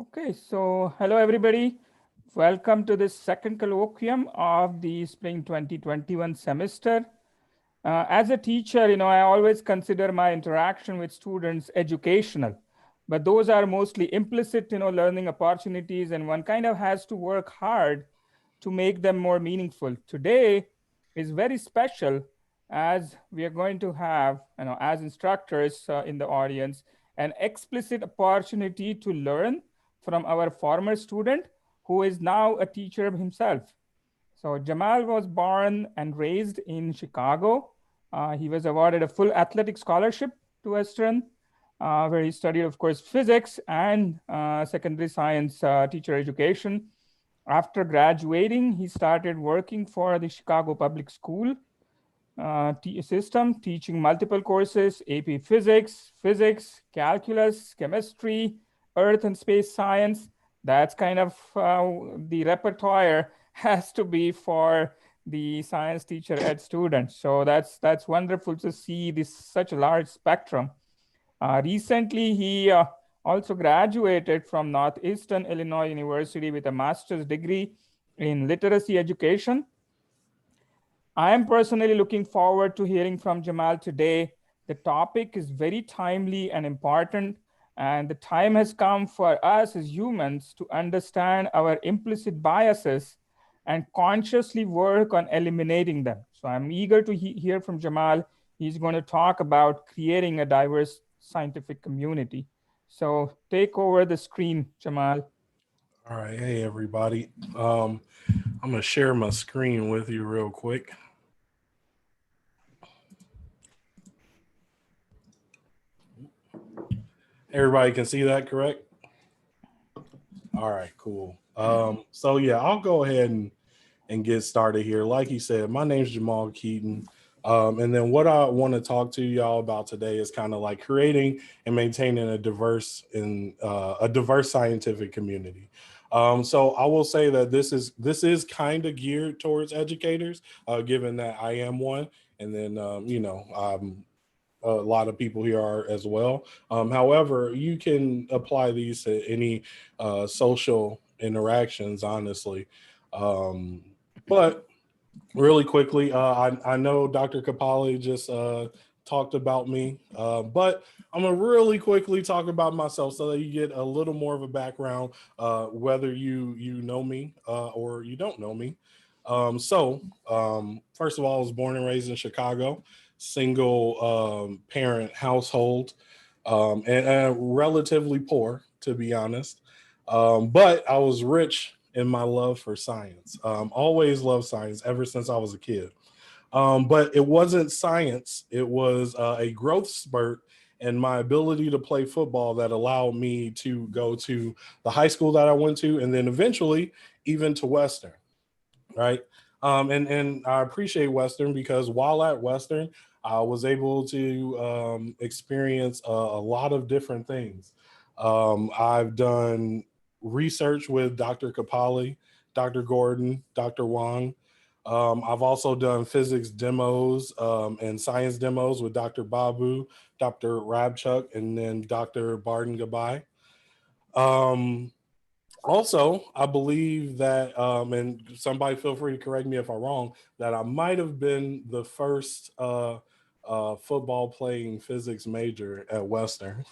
Okay, so hello everybody. Welcome to this second colloquium of the spring 2021 semester. As a teacher, I always consider my interaction with students educational, but those are mostly implicit, learning opportunities, and one kind of has to work hard to make them more meaningful. Today is very special as we are going to have, as instructors in the audience, an explicit opportunity to learn from our former student who is now a teacher himself. So Jamal was born and raised in Chicago. He was awarded a full athletic scholarship to Western, where he studied, of course, physics and secondary science teacher education. After graduating, he started working for the Chicago Public School system, teaching multiple courses: AP Physics, Physics, Calculus, Chemistry, Earth and Space Science. That's kind of the repertoire has to be for the science teacher ed students. So that's wonderful to see this such a large spectrum. Recently, he also graduated from Northeastern Illinois University with a master's degree in literacy education. I am personally looking forward to hearing from Jamal today. The topic is very timely and important, and the time has come for us as humans to understand our implicit biases and consciously work on eliminating them. So I'm eager to hear from Jamal. He's going to talk about creating a diverse scientific community. So take over the screen, Jamal. All right, hey everybody. I'm gonna share my screen with you real quick. Everybody can see that, correct? All right, cool. So yeah, I'll go ahead and get started here. Like he said, my name's Jamal Keaton. And then what I want to talk to y'all about today is kind of like creating and maintaining a diverse scientific community. So I will say that this is kind of geared towards educators, given that I am one, and then a lot of people here are as well. However, you can apply these to any social interactions, honestly. But really quickly, I know Dr. Kapale just talked about me, but I'm gonna really quickly talk about myself so that you get a little more of a background, whether you know me or you don't know me. First of all, I was born and raised in Chicago, single parent household, and relatively poor, to be honest. But I was rich in my love for science. Always loved science ever since I was a kid. But it wasn't science. It was a growth spurt and my ability to play football that allowed me to go to the high school that I went to, and then eventually even to Western, right? And I appreciate Western because while at Western, I was able to experience a lot of different things. I've done research with Dr. Kapale, Dr. Gordon, Dr. Wong. I've also done physics demos and science demos with Dr. Babu, Dr. Rabchuk, and then Dr. Barden Gabai. Um, Also, I believe that, and somebody feel free to correct me if I'm wrong, that I might have been the first football playing physics major at Western.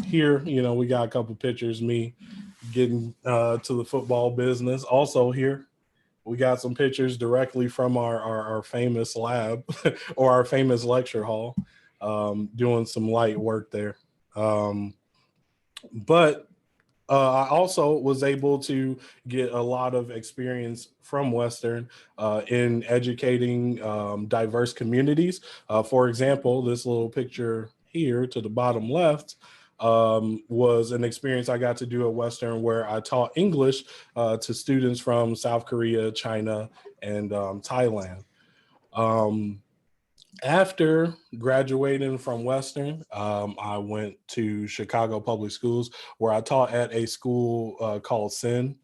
Here, we got a couple pictures, me getting to the football business. Also here, we got some pictures directly from our famous lab or our famous lecture hall, doing some light work there. But I also was able to get a lot of experience from Western in educating diverse communities. For example, this little picture here to the bottom left was an experience I got to do at Western where I taught English to students from South Korea, China, and Thailand. Um, After graduating from Western, I went to Chicago Public Schools where I taught at a school called Sin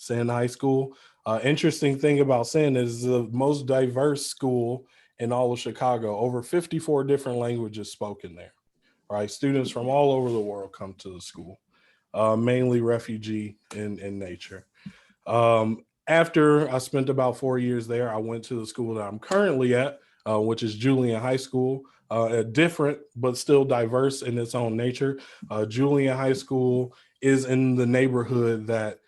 High School. Interesting thing about Sin is the most diverse school in all of Chicago. Over 54 different languages spoken there, right? Students from all over the world come to the school. mainly refugee in nature. After I spent about 4 years there, I went to the school that I'm currently at, which is Julian High School, different but still diverse in its own nature. Julian High School is in the neighborhood that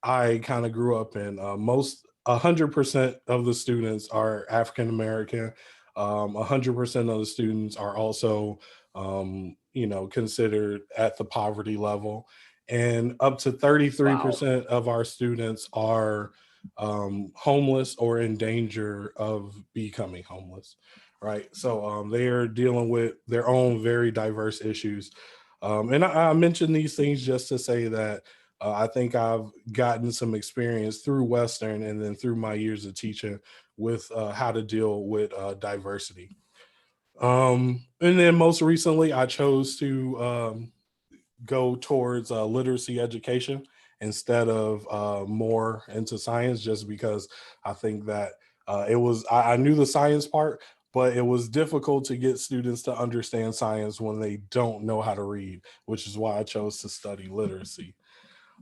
I kind of grew up in. 100% of the students are African American. 100% of the students are also, considered at the poverty level, and up to 33% of our students are homeless or in danger of becoming homeless. Right, so they are dealing with their own very diverse issues, and I mention these things just to say that I think I've gotten some experience through Western and then through my years of teaching with how to deal with diversity. And then most recently, I chose to go towards literacy education instead of more into science, just because I think that I knew the science part, but it was difficult to get students to understand science when they don't know how to read, which is why I chose to study literacy.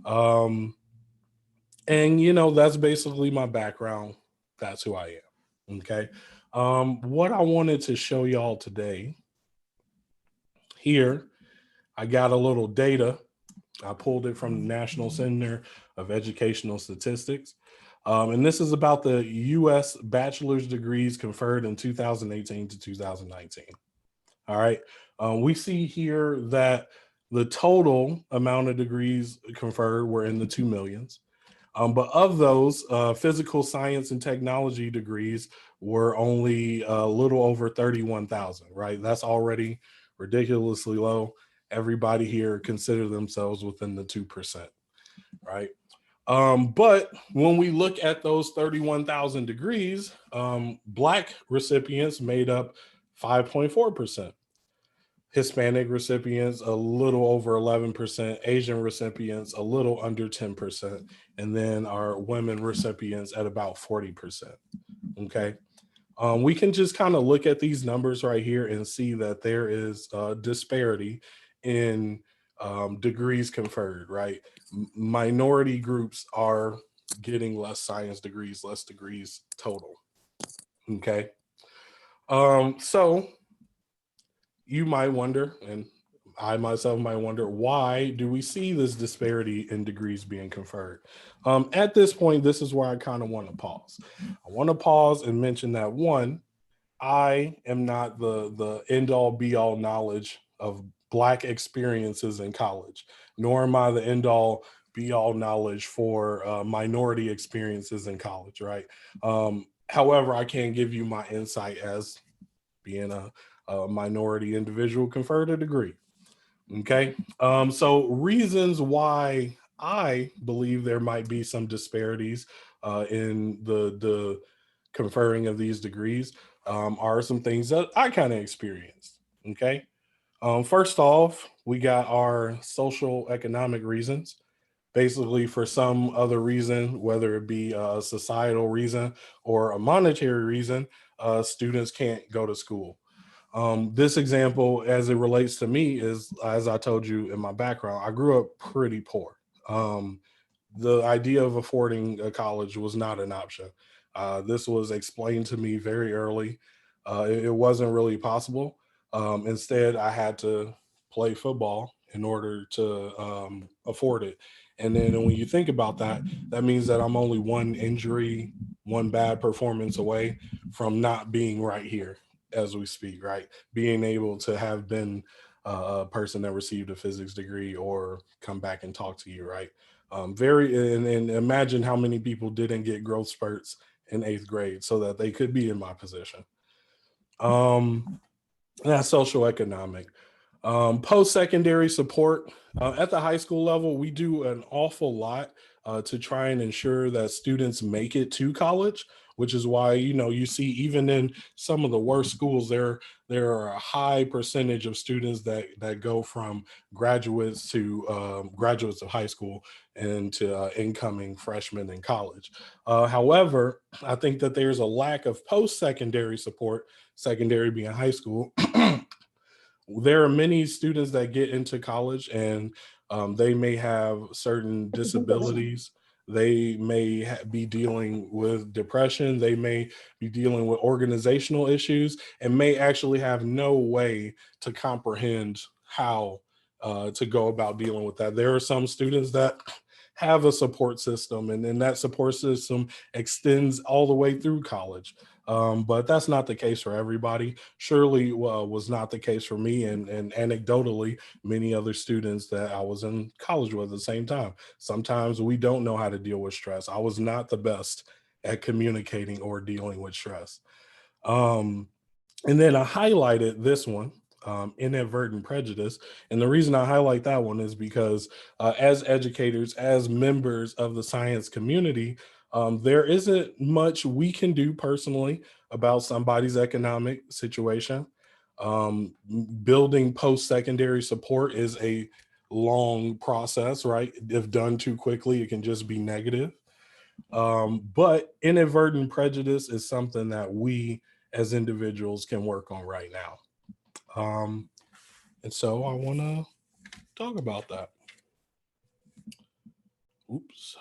Um, and that's basically my background. That's who I am. Okay. What I wanted to show y'all today here, I got a little data. I pulled it from the National Center of Educational Statistics. And this is about the US bachelor's degrees conferred in 2018 to 2019. All right. We see here that the total amount of degrees conferred were in the 2 millions. But of those, physical science and technology degrees were only a little over 31,000, right? That's already ridiculously low. Everybody here consider themselves within the 2%, right? But when we look at those 31,000 degrees, Black recipients made up 5.4%. Hispanic recipients a little over 11%, Asian recipients a little under 10%, and then our women recipients at about 40%. Okay. We can just kind of look at these numbers right here and see that there is a disparity in degrees conferred, right? Minority groups are getting less science degrees, less degrees total. Okay. So you might wonder, and I myself might wonder, why do we see this disparity in degrees being conferred? At this point, this is where I kind of want to pause. I want to pause and mention that, one, I am not the end all be all knowledge of Black experiences in college, nor am I the end all be all knowledge for minority experiences in college, right? However, I can give you my insight as being a minority individual conferred a degree. Okay. So reasons why I believe there might be some disparities in the conferring of these degrees are some things that I kind of experienced. Okay. First off, we got our social economic reasons. Basically, for some other reason, whether it be a societal reason or a monetary reason, students can't go to school. This example, as it relates to me, is, as I told you in my background, I grew up pretty poor. The idea of affording a college was not an option. This was explained to me very early. It wasn't really possible. Instead, I had to play football in order to afford it. And then when you think about that, that means that I'm only one injury, one bad performance away from not being right here as we speak, right? Being able to have been a person that received a physics degree or come back and talk to you, right? And imagine how many people didn't get growth spurts in 8th grade so that they could be in my position. That's social economic. Post-secondary support. At the high school level, we do an awful lot to try and ensure that students make it to college, which is why, you see even in some of the worst schools, there are a high percentage of students that go from graduates to graduates of high school and to incoming freshmen in college. However, I think that there's a lack of post-secondary support, secondary being high school. There are many students that get into college and They may have certain disabilities. They may be dealing with depression. They may be dealing with organizational issues and may actually have no way to comprehend how to go about dealing with that. There are some students that have a support system, and then that support system extends all the way through college. But that's not the case for everybody. Surely was not the case for me, and anecdotally, many other students that I was in college with at the same time. Sometimes we don't know how to deal with stress. I was not the best at communicating or dealing with stress. And then I highlighted this one, Inadvertent Prejudice. And the reason I highlight that one is because as educators, as members of the science community, there isn't much we can do personally about somebody's economic situation. Building post-secondary support is a long process, right? If done too quickly, it can just be negative. But inadvertent prejudice is something that we as individuals can work on right now. And so I want to talk about that. Oops.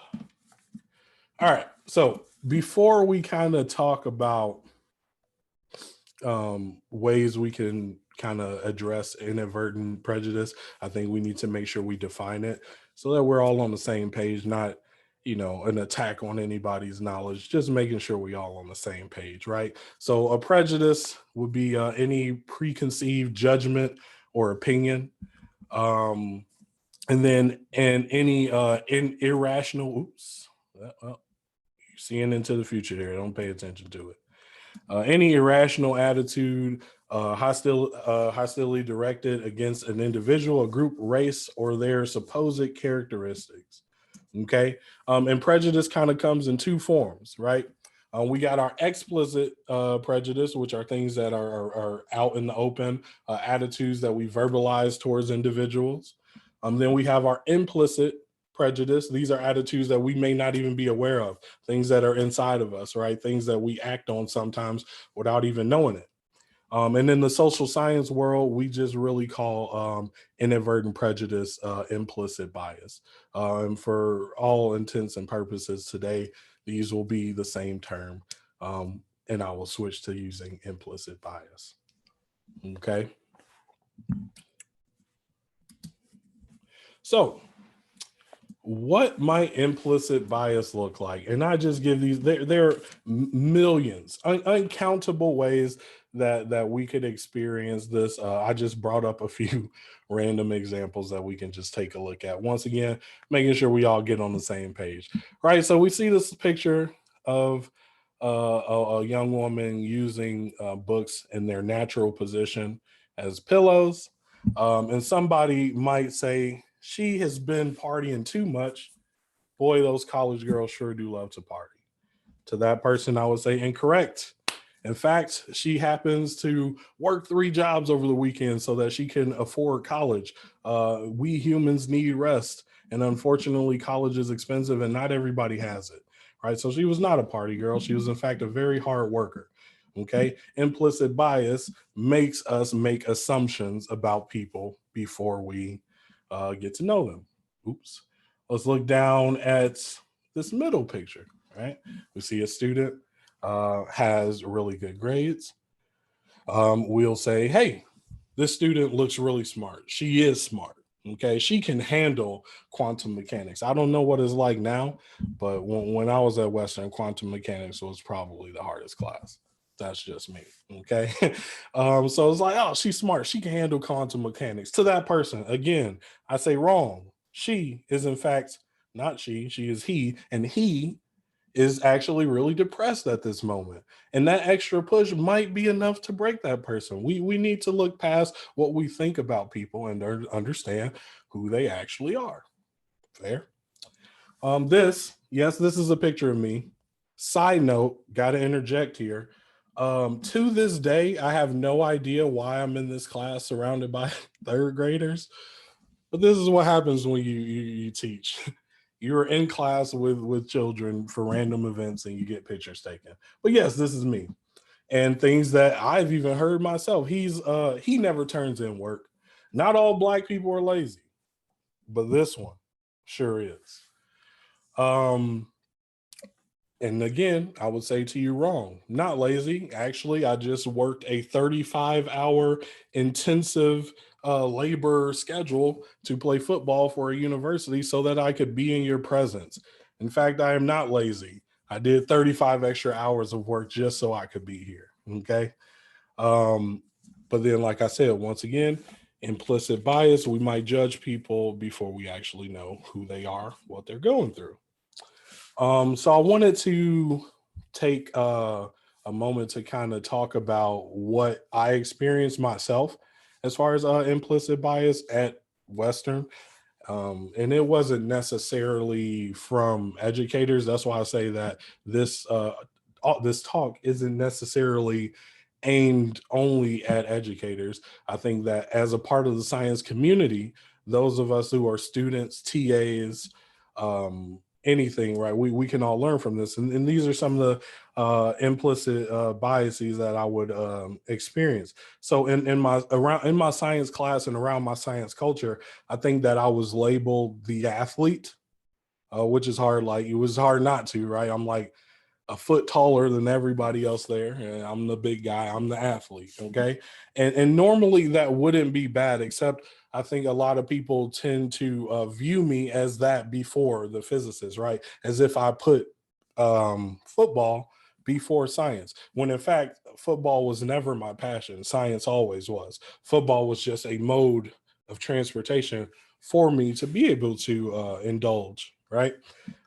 All right. So before we kind of talk about ways we can kind of address inadvertent prejudice, I think we need to make sure we define it so that we're all on the same page, not an attack on anybody's knowledge, just making sure we all on the same page, right? So a prejudice would be any preconceived judgment or opinion. And then any irrational, well, you're seeing into the future there, don't pay attention to it. Any irrational attitude, hostility directed against an individual, a group, race, or their supposed characteristics. Okay. And prejudice kind of comes in two forms, right? We got our explicit prejudice, which are things that are out in the open, attitudes that we verbalize towards individuals. Then we have our implicit prejudice. These are attitudes that we may not even be aware of, things that are inside of us, right? Things that we act on sometimes without even knowing it. And in the social science world, we just really call inadvertent prejudice implicit bias. And for all intents and purposes today, these will be the same term. And I will switch to using implicit bias. Okay. So what might implicit bias look like? And I just give these, there are millions, uncountable ways that we could experience this. I just brought up a few random examples that we can just take a look at. Once again, making sure we all get on the same page, right? So we see this picture of a young woman using books in their natural position as pillows. And somebody might say, she has been partying too much. Boy, those college girls sure do love to party. To that person, I would say incorrect. In fact, she happens to work 3 jobs over the weekend so that she can afford college. We humans need rest. And unfortunately, college is expensive and not everybody has it, right? So she was not a party girl. She was, in fact, a very hard worker. Okay. Implicit bias makes us make assumptions about people before we get to know them. Oops. Let's look down at this middle picture, right? We see a student has really good grades. We'll say, hey, this student looks really smart. She is smart. Okay, she can handle quantum mechanics. I don't know what it's like now, but when I was at Western, quantum mechanics was probably the hardest class. That's just me. Okay. So it's like, oh, she's smart. She can handle quantum mechanics. To that person, again, I say wrong. She is, in fact, not she is he, and he is actually really depressed at this moment. And that extra push might be enough to break that person. We need to look past what we think about people and understand who they actually are. Fair? This is a picture of me. Side note, got to interject here. To this day, I have no idea why I'm in this class surrounded by 3rd graders, but this is what happens when you teach. You're in class with children for random events and you get pictures taken. But yes, this is me. And things that I've even heard myself. He never turns in work. Not all Black people are lazy. but this one sure is. And again, I would say to you wrong, not lazy. Actually, I just worked a 35-hour intensive labor schedule to play football for a university so that I could be in your presence. In fact, I am not lazy. I did 35 extra hours of work just so I could be here. Okay. But then, like I said, once again, implicit bias, we might judge people before we actually know who they are, what they're going through. So I wanted to take a moment to kind of talk about what I experienced myself as far as implicit bias at Western. And it wasn't necessarily from educators. That's why I say that this talk isn't necessarily aimed only at educators. I think that as a part of the science community, those of us who are students, TAs, anything, right? We can all learn from this. And these are some of the implicit biases that I would experience. So in my science class and around my science culture, I think that I was labeled the athlete, which is hard. Like, it was hard not to, right? I'm like a foot taller than everybody else there, and I'm the big guy. I'm the athlete, okay? And normally that wouldn't be bad, except I think a lot of people tend to view me as that before the physicist, right? As if I put football before science, when in fact football was never my passion. Science always was. Football was just a mode of transportation for me to be able to indulge, right?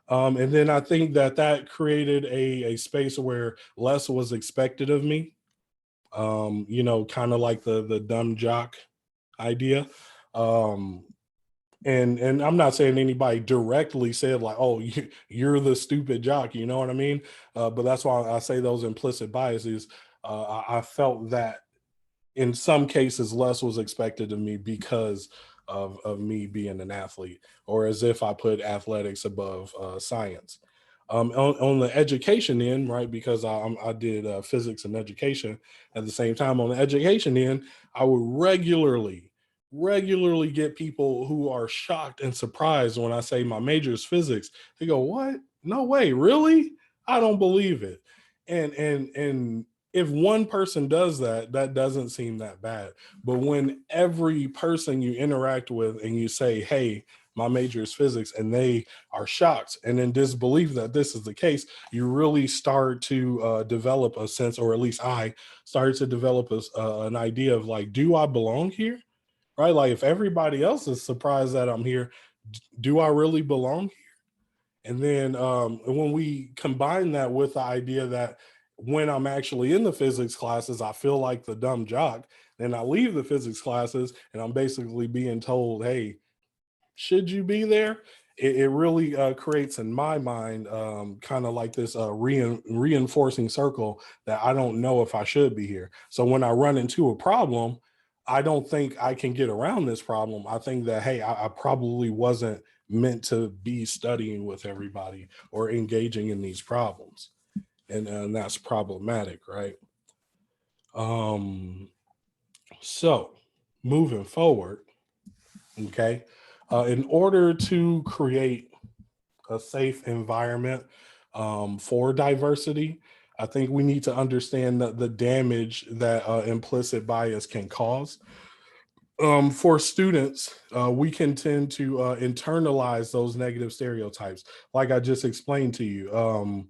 And then I think that created a space where less was expected of me. Kind of like the dumb jock idea. Um, and I'm not saying anybody directly said like, "Oh, you're the stupid jock," you know what I mean? But that's why I say those implicit biases. I felt that in some cases less was expected of me because of me being an athlete, or as if I put athletics above science. On the education end, right, because I did physics and education at the same time. On the education end, I would regularly get people who are shocked and surprised when I say my major is physics. They go, "What? No way, really? I don't believe it." And if one person does that, that doesn't seem that bad. But when every person you interact with and you say, "Hey, my major is physics," and they are shocked and in disbelief that this is the case, you really start to develop a sense, or at least I started to develop an idea of like, do I belong here? Right? Like, if everybody else is surprised that I'm here, do I really belong here? And then when we combine that with the idea that when I'm actually in the physics classes, I feel like the dumb jock, then I leave the physics classes and I'm basically being told, "Hey, should you be there?" It really creates in my mind kind of like this reinforcing circle that I don't know if I should be here. So when I run into a problem, I don't think I can get around this problem. I think that, hey, I probably wasn't meant to be studying with everybody or engaging in these problems. And that's problematic, right? Um, so moving forward, okay, in order to create a safe environment for diversity, I think we need to understand the damage that implicit bias can cause. For students, we can tend to internalize those negative stereotypes, like I just explained to you.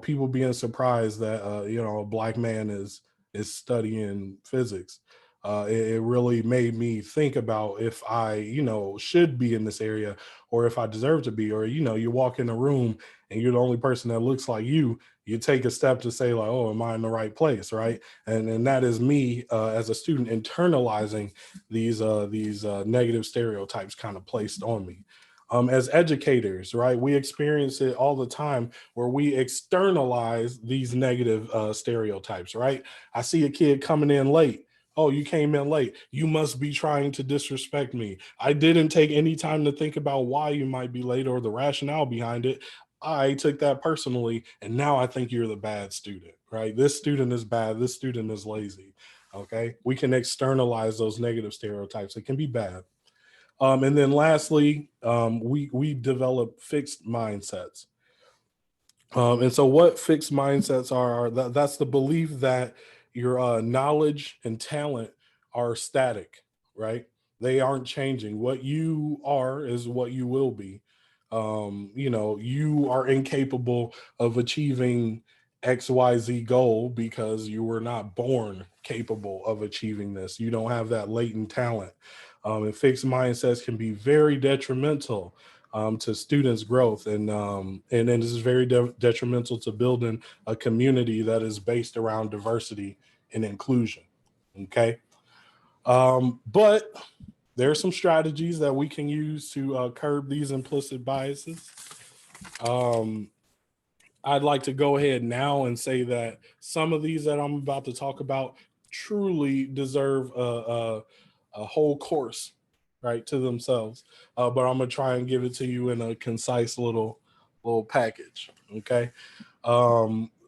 People being surprised that a black man is studying physics. It really made me think about if I, should be in this area, or if I deserve to be. Or you walk in a room and you're the only person that looks like you take a step to say like, "Oh, am I in the right place?" Right? And that is me as a student internalizing these negative stereotypes kind of placed on me. As educators, right, we experience it all the time where we externalize these negative stereotypes, right? I see a kid coming in late. "Oh, you came in late. You must be trying to disrespect me. I didn't take any time to think about why you might be late or the rationale behind it. I took that personally, and now I think you're the bad student," right? "This student is bad. This student is lazy." Okay, we can externalize those negative stereotypes. It can be bad. And then lastly, we develop fixed mindsets. And so what fixed mindsets are that's the belief that your knowledge and talent are static, right? They aren't changing. What you are is what you will be. You are incapable of achieving XYZ goal because you were not born capable of achieving this. You don't have that latent talent. And fixed mindsets can be very detrimental to students' growth, and this is very detrimental to building a community that is based around diversity and inclusion. Okay, but there are some strategies that we can use to curb these implicit biases. I'd like to go ahead now and say that some of these that I'm about to talk about truly deserve a whole course, right, to themselves. But I'm gonna try and give it to you in a concise little package. Okay.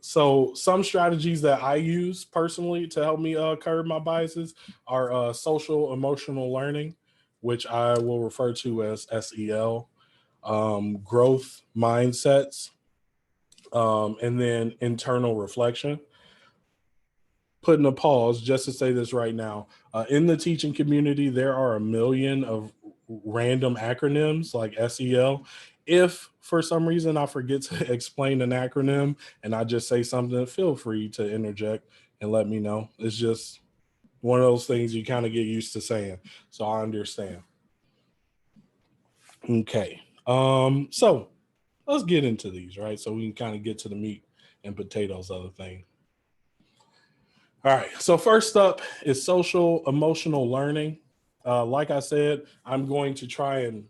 So some strategies that I use personally to help me curb my biases are social emotional learning, which I will refer to as SEL, growth mindsets, and then internal reflection. Putting a pause just to say this right now. In the teaching community, there are a million of random acronyms like SEL. If for some reason I forget to explain an acronym and I just say something, feel free to interject and let me know. It's just one of those things you kind of get used to saying. So I understand. Okay. So let's get into these, right? So we can kind of get to the meat and potatoes of the thing. All right, so first up is social emotional learning. Like I said, I'm going to try and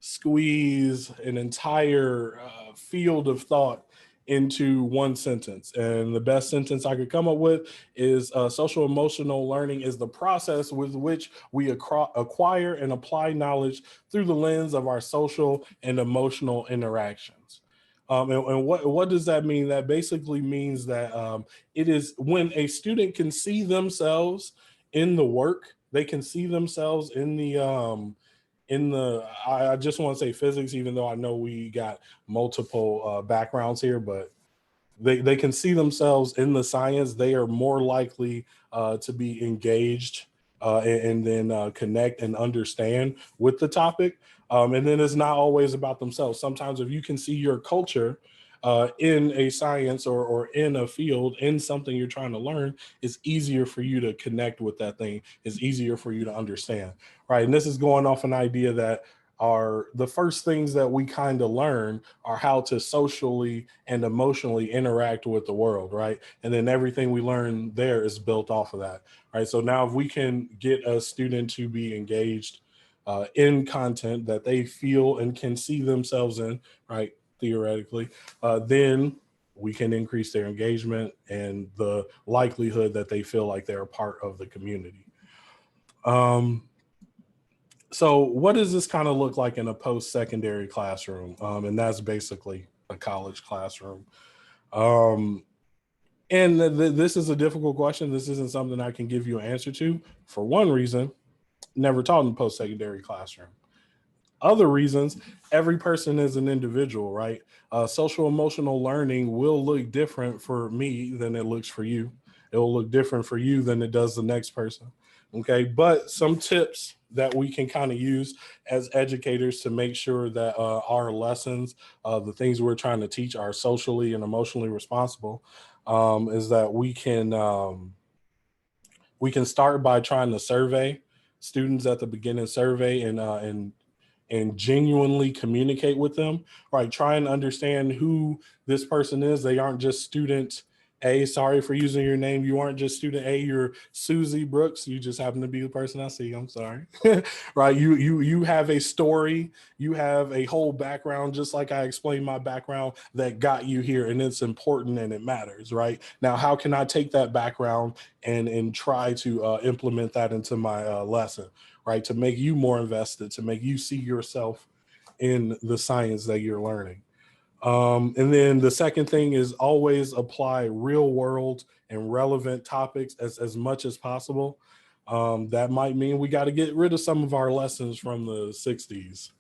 squeeze an entire field of thought into one sentence. And the best sentence I could come up with is social emotional learning is the process with which we acquire and apply knowledge through the lens of our social and emotional interactions. And what does that mean? That basically means that it is when a student can see themselves in the work, they can see themselves in the I just want to say physics, even though I know we got multiple backgrounds here, but they can see themselves in the science. They are more likely to be engaged and then connect and understand with the topic. And then it's not always about themselves. Sometimes if you can see your culture in a science or in a field, in something you're trying to learn, it's easier for you to connect with that thing. It's easier for you to understand, right? And this is going off an idea that are the first things that we kind of learn are how to socially and emotionally interact with the world, right? And then everything we learn there is built off of that, right? So now if we can get a student to be engaged in content that they feel and can see themselves in, right, theoretically, then we can increase their engagement and the likelihood that they feel like they're a part of the community. So what does this kind of look like in a post-secondary classroom? And that's basically a college classroom. And this is a difficult question. This isn't something I can give you an answer to. For one reason, never taught in a post-secondary classroom. Other reasons, every person is an individual, right? Social emotional learning will look different for me than it looks for you. It will look different for you than it does the next person. Okay, but some tips that we can kind of use as educators to make sure that our lessons, the things we're trying to teach, are socially and emotionally responsible, is that we can start by trying to survey students at the beginning, survey and genuinely communicate with them, right? Try and understand who this person is. They aren't just student A. Sorry for using your name. You aren't just student A. You're Susie Brooks. You just happen to be the person I see. I'm sorry. Right? You have a story. You have a whole background, just like I explained my background that got you here, and it's important and it matters, right? Now, how can I take that background and try to implement that into my lesson, right? To make you more invested, to make you see yourself in the science that you're learning. And then the second thing is always apply real world and relevant topics as much as possible. That might mean we got to get rid of some of our lessons from the 60s.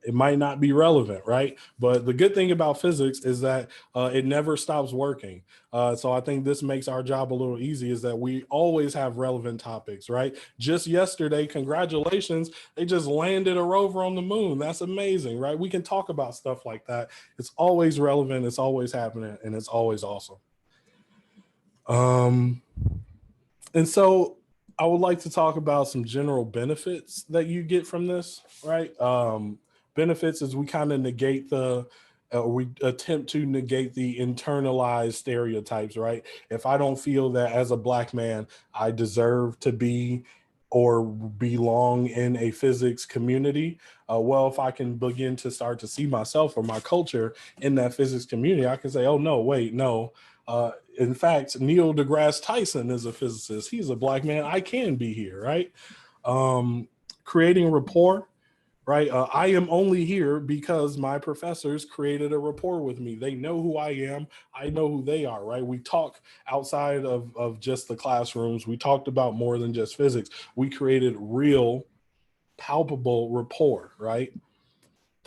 It might not be relevant, right? But the good thing about physics is that it never stops working. So I think this makes our job a little easy, is that we always have relevant topics, right? Just yesterday, congratulations, they just landed a rover on the moon. That's amazing, right? We can talk about stuff like that. It's always relevant, it's always happening, and it's always awesome. And so I would like to talk about some general benefits that you get from this, right? Benefits is we kind of negate we attempt to negate the internalized stereotypes, right? If I don't feel that as a Black man, I deserve to be or belong in a physics community, well, if I can begin to start to see myself or my culture in that physics community, I can say, oh, no, wait, no. In fact, Neil deGrasse Tyson is a physicist. He's a Black man. I can be here, right? Creating rapport, right? I am only here because my professors created a rapport with me. They know who I am. I know who they are, right? We talk outside of just the classrooms. We talked about more than just physics. We created real, palpable rapport, right?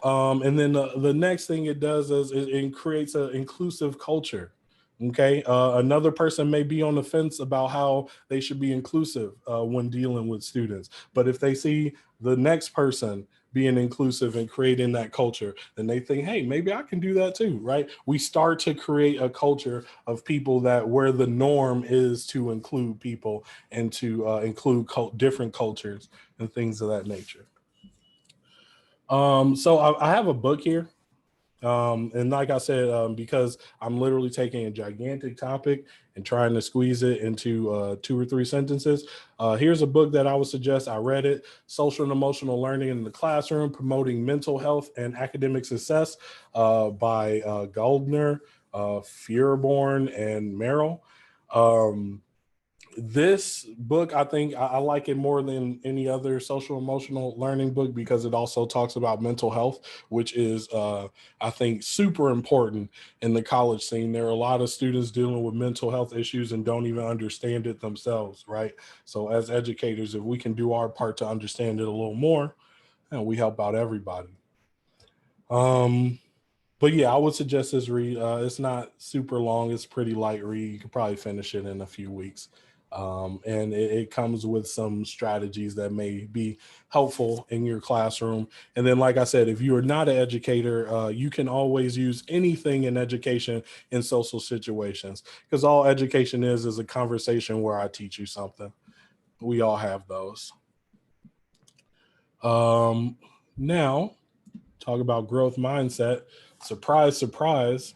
And then the next thing it does is it creates an inclusive culture. Okay, another person may be on the fence about how they should be inclusive when dealing with students, but if they see the next person being inclusive and creating that culture, then they think, hey, maybe I can do that too, right? We start to create a culture of people that where the norm is to include people and to include different cultures and things of that nature. So I have a book here. And like I said, because I'm literally taking a gigantic topic and trying to squeeze it into 2 or 3 sentences. Here's a book that I would suggest. I read it, Social and Emotional Learning in the Classroom, Promoting Mental Health and Academic Success by Goldner, Feuerborn, and Merrill. This book, I think I like it more than any other social emotional learning book because it also talks about mental health, which is, I think, super important in the college scene. There are a lot of students dealing with mental health issues and don't even understand it themselves, right? So as educators, if we can do our part to understand it a little more, and we help out everybody. But yeah, I would suggest this read. It's not super long. It's pretty light read. You could probably finish it in a few weeks. And it comes with some strategies that may be helpful in your classroom. And then, like I said, if you are not an educator, you can always use anything in education in social situations, because all education is a conversation where I teach you something. We all have those. Now, talk about growth mindset. Surprise, surprise,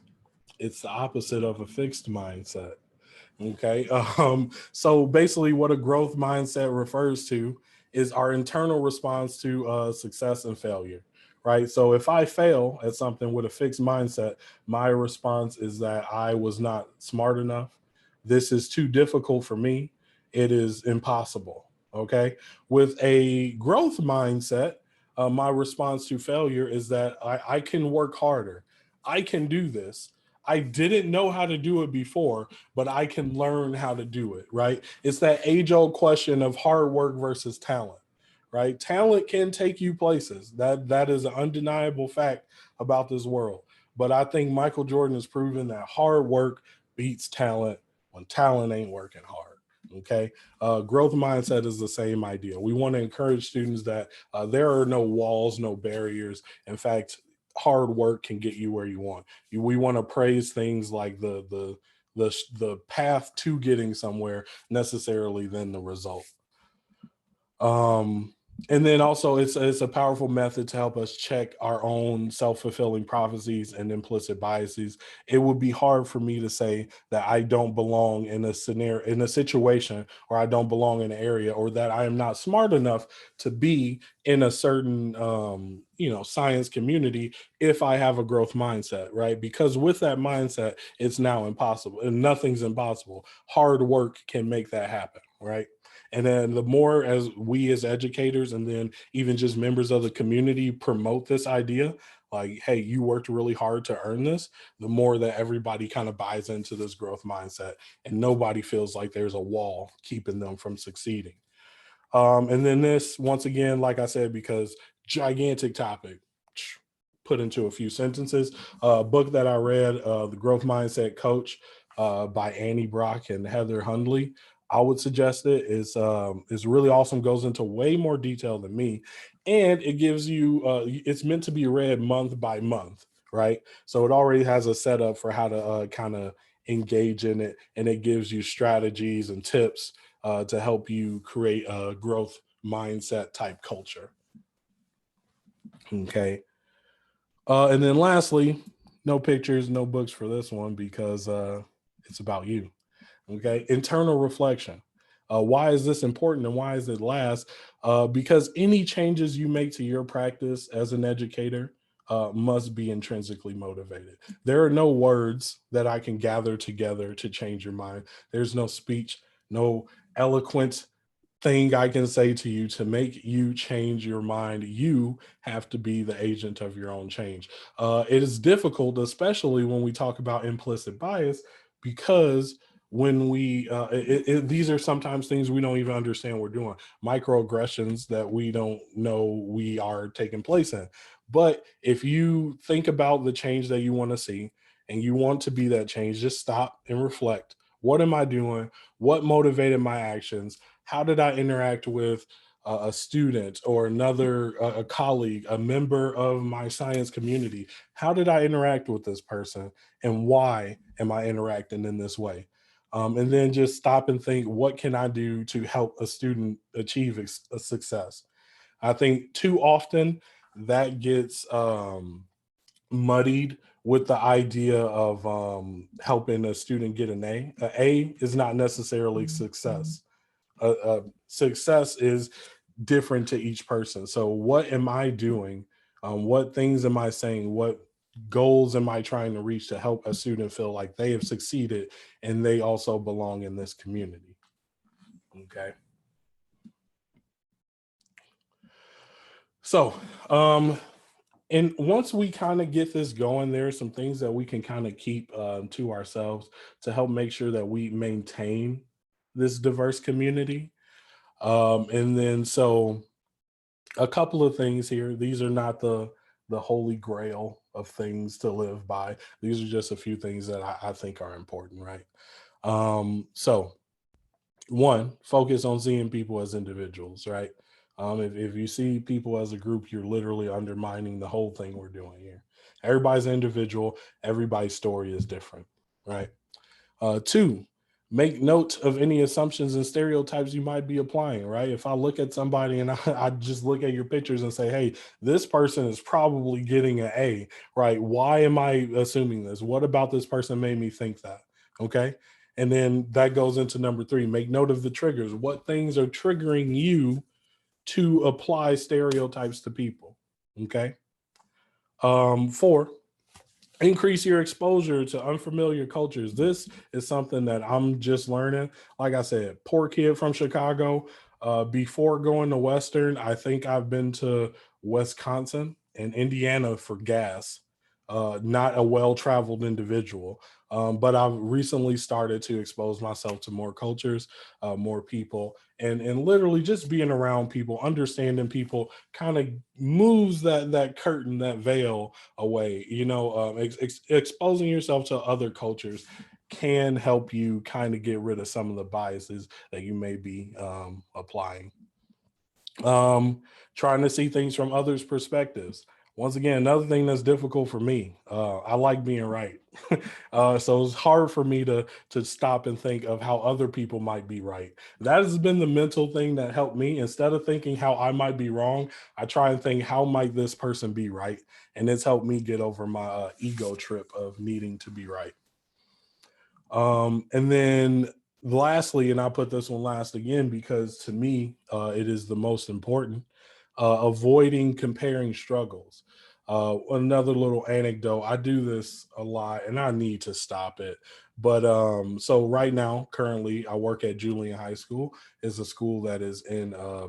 it's the opposite of a fixed mindset. Okay. So basically, what a growth mindset refers to is our internal response to success and failure, right? So if I fail at something with a fixed mindset, my response is that I was not smart enough. This is too difficult for me. It is impossible. Okay. With a growth mindset, my response to failure is that I can work harder. I can do this. I didn't know how to do it before, but I can learn how to do it, right? It's that age-old question of hard work versus talent, right? Talent can take you places. That is an undeniable fact about this world. But I think Michael Jordan has proven that hard work beats talent when talent ain't working hard. Okay. Growth mindset is the same idea. We want to encourage students that there are no walls, no barriers. In fact, hard work can get you where you want. We want to praise things like the path to getting somewhere necessarily than the result. And then also it's a powerful method to help us check our own self-fulfilling prophecies and implicit biases. It would be hard for me to say that I don't belong in a scenario, in a situation, or I don't belong in an area, or that I am not smart enough to be in a certain science community if I have a growth mindset, right? Because with that mindset, it's now impossible, and nothing's impossible. Hard work can make that happen, right? And then the more as we as educators and then even just members of the community promote this idea, like, hey, you worked really hard to earn this, the more that everybody kind of buys into this growth mindset and nobody feels like there's a wall keeping them from succeeding. And then this, once again, like I said, because gigantic topic, put into a few sentences, a book that I read, The Growth Mindset Coach by Annie Brock and Heather Hundley. I would suggest it. Is really awesome, goes into way more detail than me. And it gives you, it's meant to be read month by month, right? So it already has a setup for how to kind of engage in it. And it gives you strategies and tips to help you create a growth mindset type culture. Okay. And then lastly, no pictures, no books for this one because it's about you. Okay. Internal reflection. Why is this important and why is it last? Because any changes you make to your practice as an educator must be intrinsically motivated. There are no words that I can gather together to change your mind. There's no speech, no eloquent thing I can say to you to make you change your mind. You have to be the agent of your own change. It is difficult, especially when we talk about implicit bias, because when we these are sometimes things we don't even understand we're doing, microaggressions that we don't know we are taking place in. But if you think about the change that you want to see and you want to be that change, just stop and reflect. What am I doing? What motivated my actions? How did I interact with a student or another a colleague, a member of my science community? How did I interact with this person, and why am I interacting in this way? And then just stop and think, what can I do to help a student achieve a success? I think too often that gets muddied with the idea of helping a student get an A. An A is not necessarily success. Success is different to each person. So what am I doing? What things am I saying? What goals am I trying to reach to help a student feel like they have succeeded and they also belong in this community? Okay. So, and once we kind of get this going, there are some things that we can kind of keep to ourselves to help make sure that we maintain this diverse community. And then so a couple of things here. These are not the holy grail of things to live by. These are just a few things that I think are important, right? So one, focus on seeing people as individuals, right? If you see people as a group, you're literally undermining the whole thing we're doing here. Everybody's individual. Everybody's story is different, right? Two, make note of any assumptions and stereotypes you might be applying, right? If I look at somebody and I just look at your pictures and say, hey, this person is probably getting an A, right? Why am I assuming this? What about this person made me think that? Okay. And then that goes into number three, make note of the triggers. What things are triggering you to apply stereotypes to people? Okay. Four, increase your exposure to unfamiliar cultures. This is something that I'm just learning. Like I said, poor kid from Chicago. Before going to Western, I think I've been to Wisconsin and Indiana for gas. Not a well-traveled individual, but I've recently started to expose myself to more cultures, more people, and literally just being around people, understanding people, kind of moves that curtain, that veil away. You know, exposing yourself to other cultures can help you kind of get rid of some of the biases that you may be applying. Trying to see things from others' perspectives. Once again, another thing that's difficult for me. I like being right, so it's hard for me to stop and think of how other people might be right. That has been the mental thing that helped me. Instead of thinking how I might be wrong, I try and think how might this person be right, and it's helped me get over my ego trip of needing to be right. And then lastly, and I'll put this one last again because to me, it is the most important, avoiding comparing struggles. Another little anecdote. I do this a lot and I need to stop it. But so right now, currently, I work at Julian High School. It's a school that is in uh,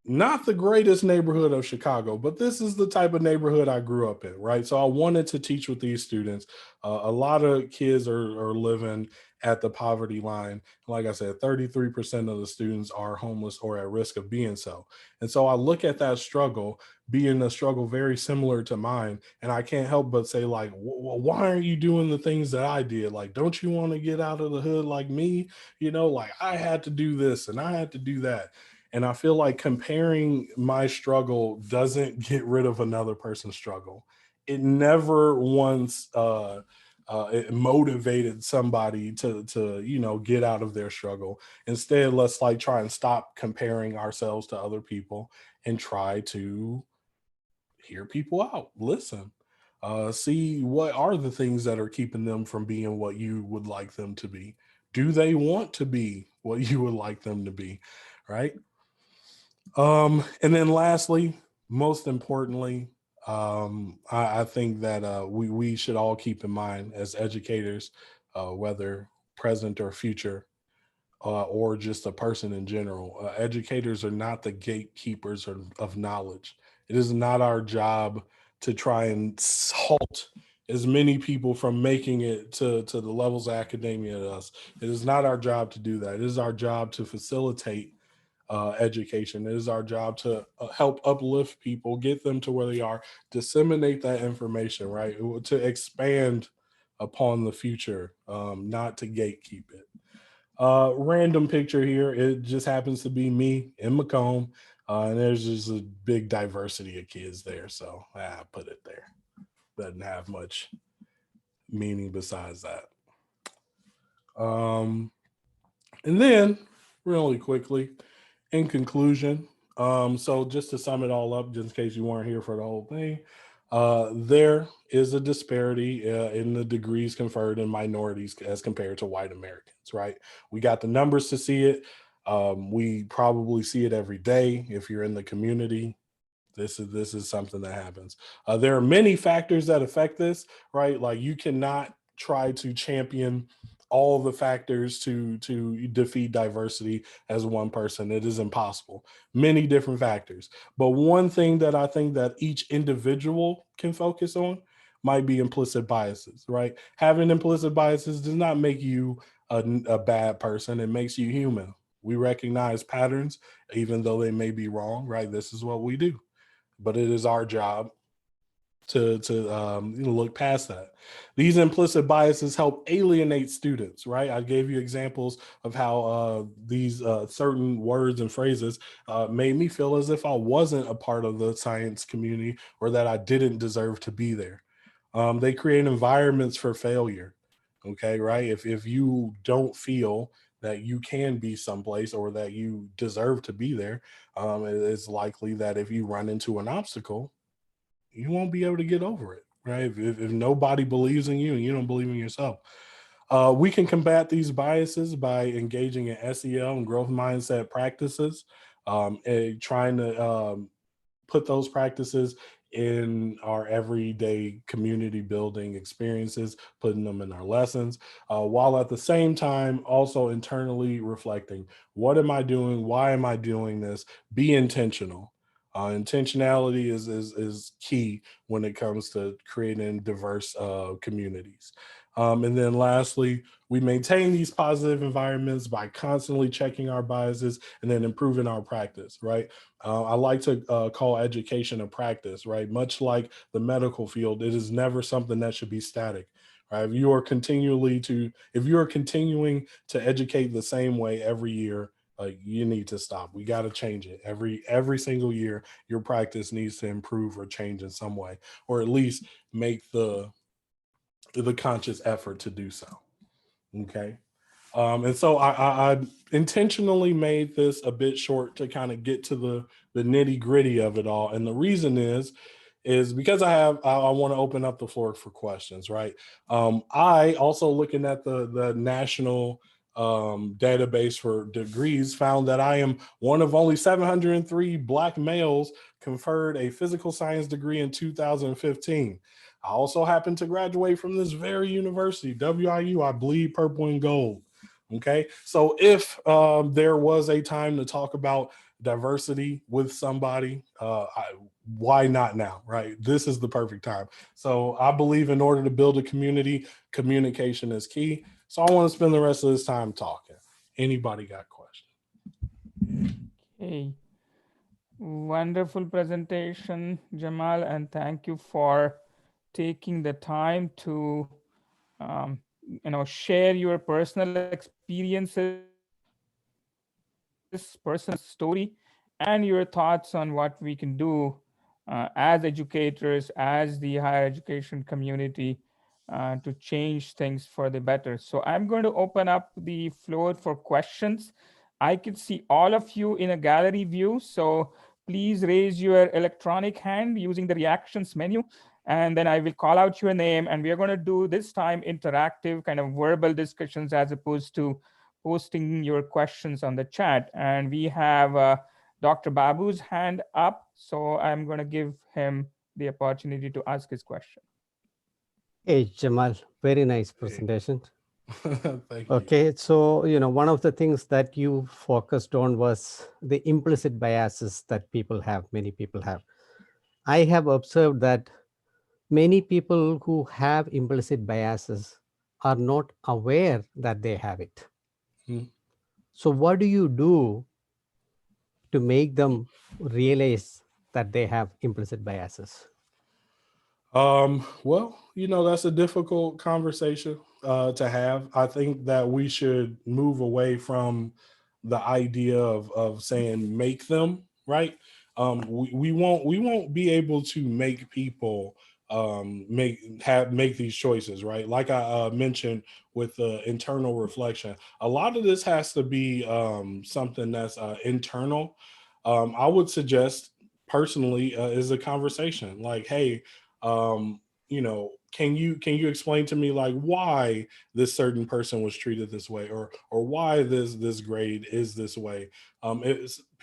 not the greatest neighborhood of Chicago, but this is the type of neighborhood I grew up in, right? So I wanted to teach with these students. A lot of kids are living at the poverty line. Like I said, 33% of the students are homeless or at risk of being so. And so I look at that struggle being a struggle very similar to mine. And I can't help but say, like, why aren't you doing the things that I did? Like, don't you want to get out of the hood like me? You know, like I had to do this and I had to do that. And I feel like comparing my struggle doesn't get rid of another person's struggle. It never once it motivated somebody to get out of their struggle. Instead, let's like try and stop comparing ourselves to other people and try to hear people out, listen, see what are the things that are keeping them from being what you would like them to be. Do they want to be what you would like them to be, right? And then lastly, most importantly, I think that we should all keep in mind as educators, whether present or future, or just a person in general, educators are not the gatekeepers of knowledge. It is not our job to try and halt as many people from making it to the levels of academia as us. It is not our job to do that. It is our job to facilitate education. It is our job to help uplift people, get them to where they are, disseminate that information, right? To expand upon the future, not to gatekeep it. Random picture here. It just happens to be me in Macomb, and there's just a big diversity of kids there. So I put it there. Doesn't have much meaning besides that. And then, really quickly, in conclusion, so just to sum it all up, just in case you weren't here for the whole thing, there is a disparity in the degrees conferred in minorities as compared to white Americans, right? We got the numbers to see it. We probably see it every day. If you're in the community, this is something that happens. There are many factors that affect this, right? Like you cannot try to champion all the factors to defeat diversity as one person. It is impossible. Many different factors. But one thing that I think that each individual can focus on might be implicit biases, right? Having implicit biases does not make you a bad person. It makes you human. We recognize patterns, even though they may be wrong, right? This is what we do. But it is our job to look past that. These implicit biases help alienate students, right? I gave you examples of how these certain words and phrases made me feel as if I wasn't a part of the science community or that I didn't deserve to be there. They create environments for failure, okay, right? If you don't feel that you can be someplace or that you deserve to be there, it's likely that if you run into an obstacle, you won't be able to get over it, right? If nobody believes in you and you don't believe in yourself. We can combat these biases by engaging in SEL and growth mindset practices, and trying to put those practices in our everyday community building experiences, putting them in our lessons, while at the same time also internally reflecting, what am I doing? Why am I doing this? Be intentional. Intentionality is key when it comes to creating diverse communities. And then lastly, we maintain these positive environments by constantly checking our biases and then improving our practice, right? I like to call education a practice, right? Much like the medical field, it is never something that should be static, right? If you are continuing to educate the same way every year, you need to stop. We got to change it every single year. Your practice needs to improve or change in some way, or at least make the conscious effort to do so. Okay. And so I intentionally made this a bit short to kind of get to the nitty gritty of it all. And the reason is because I want to open up the floor for questions, right? I also looking at the national database for degrees found that I am one of only 703 Black males conferred a physical science degree in 2015. I also happened to graduate from this very university, WIU. I bleed purple and gold. Okay, so if there was a time to talk about diversity with somebody, why not now, right? This is the perfect time. So I believe in order to build a community, communication is key. So I want to spend the rest of this time talking. Anybody got questions? Okay. Wonderful presentation, Jamal, and thank you for taking the time to share your personal experiences, personal story, and your thoughts on what we can do as educators, as the higher education community, to change things for the better. So I'm going to open up the floor for questions. I can see all of you in a gallery view, so please raise your electronic hand using the reactions menu, and then I will call out your name, and we are going to do this time interactive kind of verbal discussions as opposed to posting your questions on the chat. And we have Dr. Babu's hand up, so I'm going to give him the opportunity to ask his question. Hey, Jamal, very nice presentation. Thank you. Okay, so, one of the things that you focused on was the implicit biases that many people have. I have observed that many people who have implicit biases are not aware that they have it. Hmm. So what do you do to make them realize that they have implicit biases? Well, that's a difficult conversation to have. I think that we should move away from the idea of saying make them, right. We won't be able to make people make these choices, right? Like I mentioned with the internal reflection, a lot of this has to be something that's internal. I would suggest personally is a conversation like, hey, can you explain to me like why this certain person was treated this way, or why this grade is this way?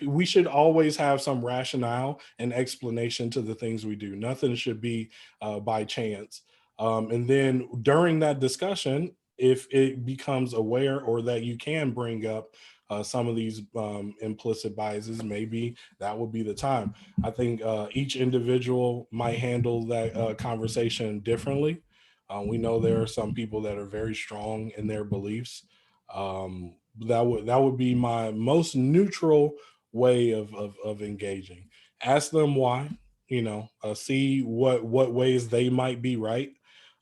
We should always have some rationale and explanation to the things we do. Nothing should be by chance. And then during that discussion, if it becomes aware or that you can bring up some of these implicit biases, maybe that would be the time. I think each individual might handle that conversation differently. We know there are some people that are very strong in their beliefs. That would be my most neutral way of engaging. Ask them why, see what ways they might be right,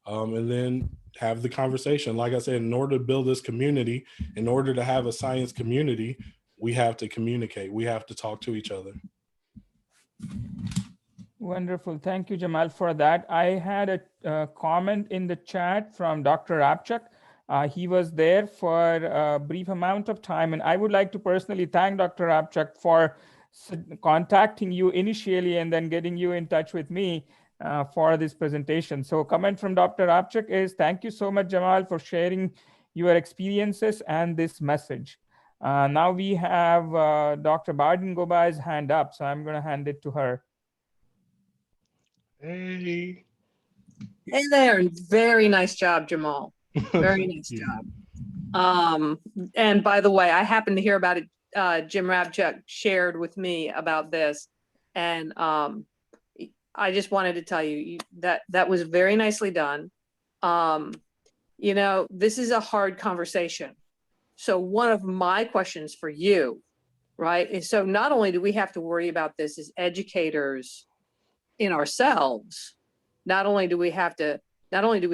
and then have the conversation. Like I said, in order to build this community, in order to have a science community, we have to communicate. We have to talk to each other. Wonderful. Thank you, Jamal, for that. I had a comment in the chat from Dr. Rapchak. He was there for a brief amount of time, and I would like to personally thank Dr. Rapchak for contacting you initially and then getting you in touch with me for this presentation. So a comment from Dr. Rapchak is, thank you so much, Jamal, for sharing your experiences and this message. Now we have Dr. Barden Gobai's hand up, so I'm going to hand it to her. Hey. Hey there. Very nice job, Jamal. Very nice job. And by the way, I happened to hear about it. Jim Rabchuk shared with me about this. And I just wanted to tell you that was very nicely done. This is a hard conversation. So one of my questions for you, right, is so not only do we have to worry about this as educators in ourselves, not only do we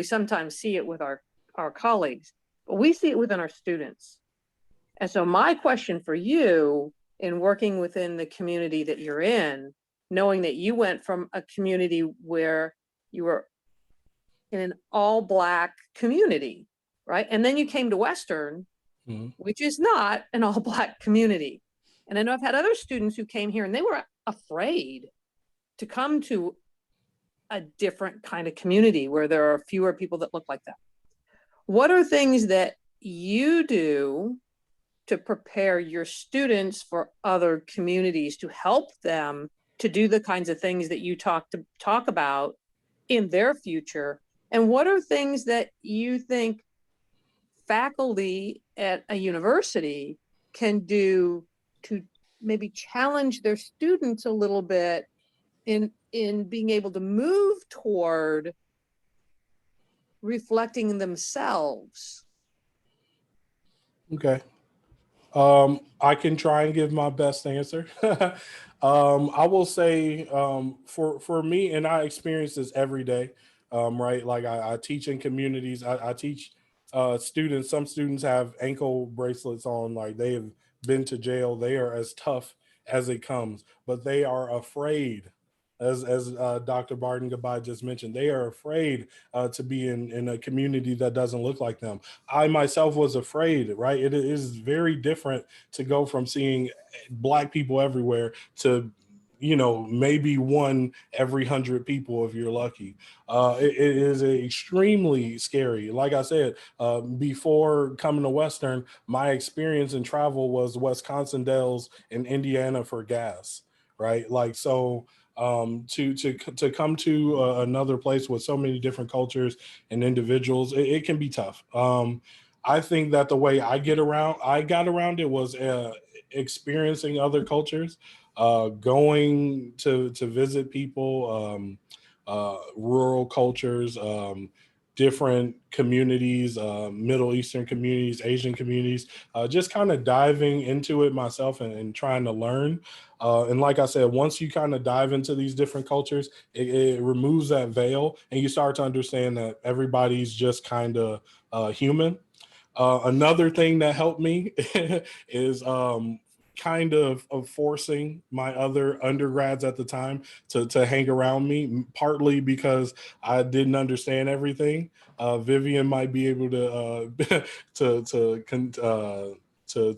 sometimes see it with our colleagues, but we see it within our students. And so my question for you, in working within the community that you're in, knowing that you went from a community where you were in an all Black community, right? And then you came to Western, which is not an all Black community. And I know I've had other students who came here and they were afraid to come to a different kind of community where there are fewer people that look like that. What are things that you do to prepare your students for other communities, to help them to do the kinds of things that you talk about in their future? And what are things that you think faculty at a university can do to maybe challenge their students a little bit in being able to move toward reflecting themselves? Okay. I can try and give my best answer. I will say, for me, and I experience this every day, right? Like I teach in communities. I teach students. Some students have ankle bracelets on, like they have been to jail. They are as tough as it comes, but they are afraid. As Dr. Barton Goodbye just mentioned, they are afraid to be in a community that doesn't look like them. I myself was afraid, right? It is very different to go from seeing Black people everywhere to, maybe one every 100 people if you're lucky. It is extremely scary. Like I said, before coming to Western, my experience in travel was Wisconsin Dells and Indiana for gas, right? Like, so to come to another place with so many different cultures and individuals, it can be tough. I think that the way I got around it was experiencing other cultures, going to visit people, rural cultures, different communities, Middle Eastern communities, Asian communities, just kind of diving into it myself and trying to learn. And like I said, once you kind of dive into these different cultures, it removes that veil and you start to understand that everybody's just kind of human. Another thing that helped me is kind of forcing my other undergrads at the time to hang around me, partly because I didn't understand everything. Vivian might be able to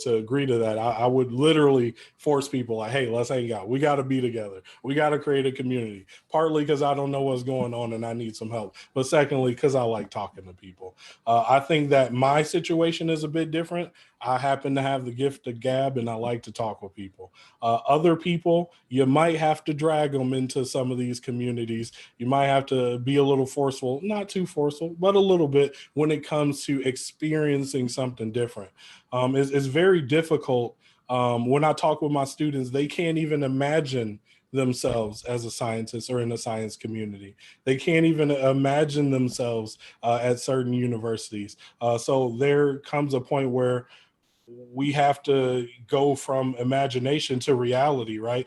agree to that. I would literally force people like, hey, let's hang out. We got to be together. We got to create a community, partly because I don't know what's going on and I need some help. But secondly, because I like talking to people. I think that my situation is a bit different. I happen to have the gift of gab and I like to talk with people. Other people, you might have to drag them into some of these communities. You might have to be a little forceful, not too forceful, but a little bit when it comes to experiencing something different. It's very difficult. When I talk with my students, they can't even imagine themselves as a scientist or in a science community. They can't even imagine themselves at certain universities. So there comes a point where we have to go from imagination to reality, right?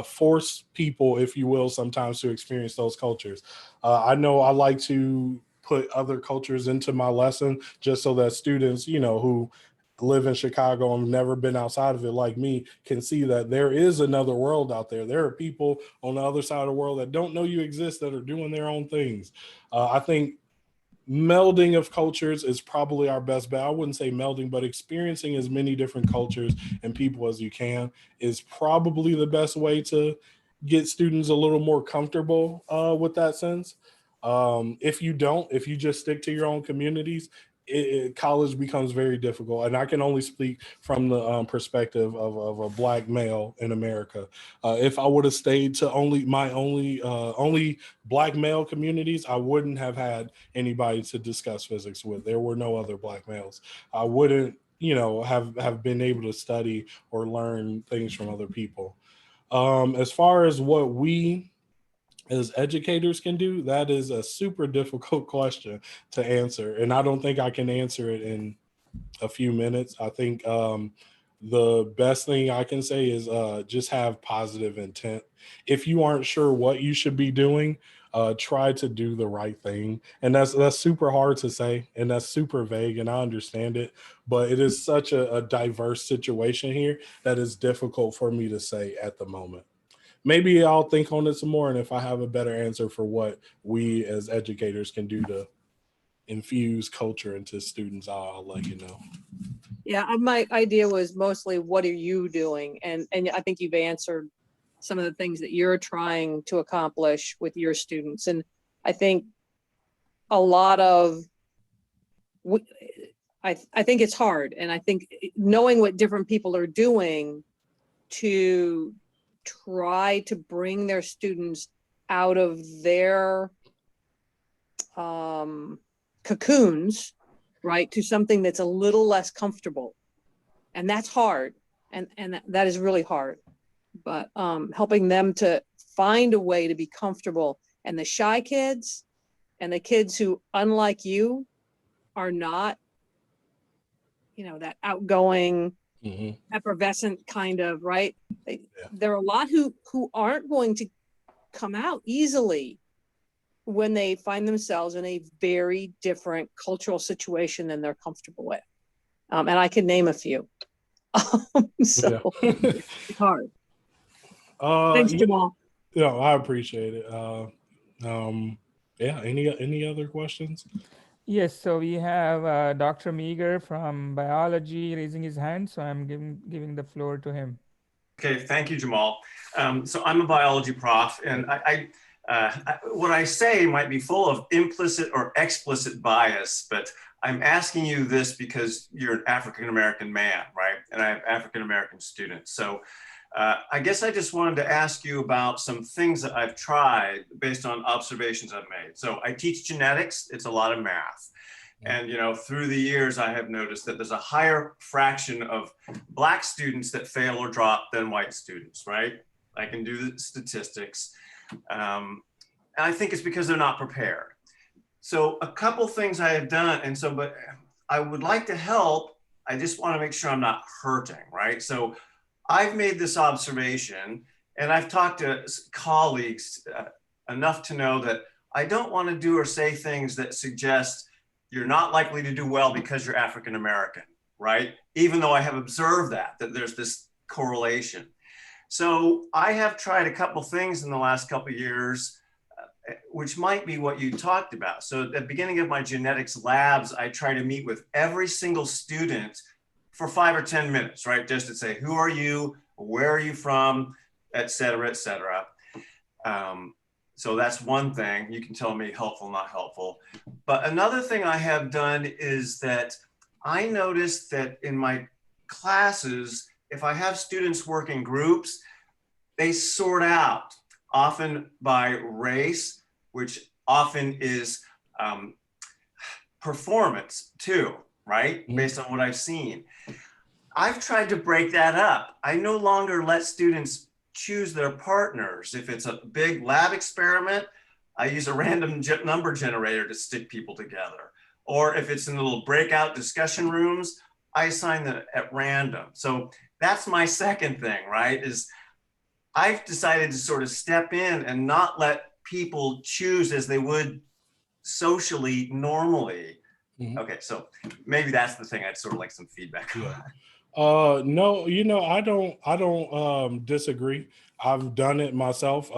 Force people, if you will, sometimes to experience those cultures. I know I like to put other cultures into my lesson just so that students, who live in Chicago and never been outside of it like me can see that there is another world out there. There are people on the other side of the world that don't know you exist that are doing their own things. I think melding of cultures is probably our best bet. I wouldn't say melding, but experiencing as many different cultures and people as you can is probably the best way to get students a little more comfortable with that sense. If you just stick to your own communities, college becomes very difficult. And I can only speak from the perspective of a Black male in America. If I would have stayed to only Black male communities, I wouldn't have had anybody to discuss physics with. There were no other Black males. I wouldn't, have been able to study or learn things from other people. As far as what we as educators can do, that is a super difficult question to answer. And I don't think I can answer it in a few minutes. I think the best thing I can say is just have positive intent. If you aren't sure what you should be doing, try to do the right thing. And that's super hard to say, and that's super vague, and I understand it, but it is such a diverse situation here that is difficult for me to say at the moment. Maybe I'll think on it some more, and if I have a better answer for what we as educators can do to infuse culture into students, I'll let you know. Yeah, my idea was mostly, what are you doing? And I think you've answered some of the things that you're trying to accomplish with your students. And I think a lot of I think it's hard. And I think knowing what different people are doing to try to bring their students out of their cocoons, right, to something that's a little less comfortable. And that's hard. And that is really hard. But helping them to find a way to be comfortable. And the shy kids and the kids who, unlike you, are not, that outgoing, effervescent kind of, right? There are a lot who aren't going to come out easily when they find themselves in a very different cultural situation than they're comfortable with. And I can name a few. So it's hard. Thanks, Jamal. I appreciate it. Any other questions? Yes, so we have Dr. Meager from biology raising his hand, so I'm giving the floor to him. Okay, thank you, Jamal. So I'm a biology prof, and what I say might be full of implicit or explicit bias, but I'm asking you this because you're an African-American man, right? And I have African-American students. So I guess I just wanted to ask you about some things that I've tried based on observations I've made. So I teach genetics, it's a lot of math. And through the years, I have noticed that there's a higher fraction of Black students that fail or drop than white students, right? I can do the statistics. And I think it's because they're not prepared. So a couple things I have done, but I would like to help. I just want to make sure I'm not hurting, right? So I've made this observation, and I've talked to colleagues enough to know that I don't want to do or say things that suggest you're not likely to do well because you're African American, right? Even though I have observed that there's this correlation. So I have tried a couple things in the last couple of years, which might be what you talked about. So at the beginning of my genetics labs, I try to meet with every single student for 5 or 10 minutes, right? Just to say, who are you? Where are you from? Et cetera, et cetera. So that's one thing. You can tell me helpful, not helpful. But another thing I have done is that I noticed that in my classes, if I have students work in groups, they sort out often by race, which often is performance too, right? Based on what I've seen. I've tried to break that up. I no longer let students choose their partners. If it's a big lab experiment, I use a random number generator to stick people together. Or if it's in the little breakout discussion rooms, I assign them at random. So that's my second thing, right? Is I've decided to sort of step in and not let people choose as they would socially normally. Okay, so maybe that's the thing I'd sort of like some feedback on. No, I don't disagree. I've done it myself.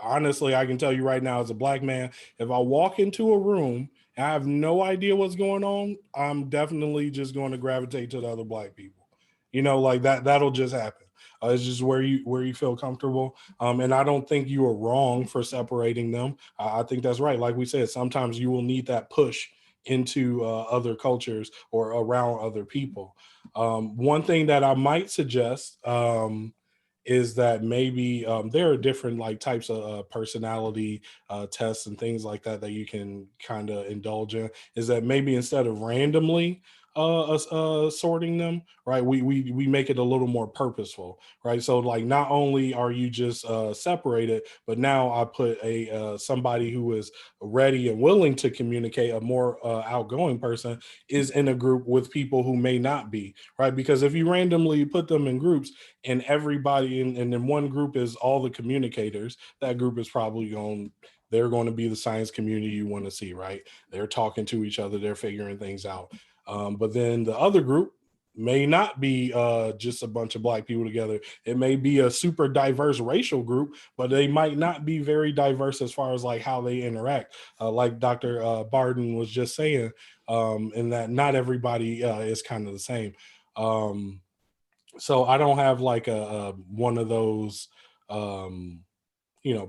Honestly, I can tell you right now, as a Black man, if I walk into a room and I have no idea what's going on, I'm definitely just going to gravitate to the other Black people. Like that'll just happen. It's just where you feel comfortable. And I don't think you are wrong for separating them. I think that's right. Like we said, sometimes you will need that push into other cultures or around other people. One thing that I might suggest is that maybe there are different like types of personality tests and things like that you can kind of indulge in. Is that maybe instead of randomly sorting them, right, we make it a little more purposeful, right? So like not only are you just separated, but now I put somebody who is ready and willing to communicate, a more outgoing person is in a group with people who may not be, right? Because if you randomly put them in groups and everybody and then one group is all the communicators, that group is probably they're going to be the science community you want to see, right? They're talking to each other, they're figuring things out. But then the other group may not be just a bunch of Black people together. It may be a super diverse racial group, but they might not be very diverse as far as like how they interact. Like Dr. Barden was just saying, in that not everybody is kind of the same. So I don't have like a one of those,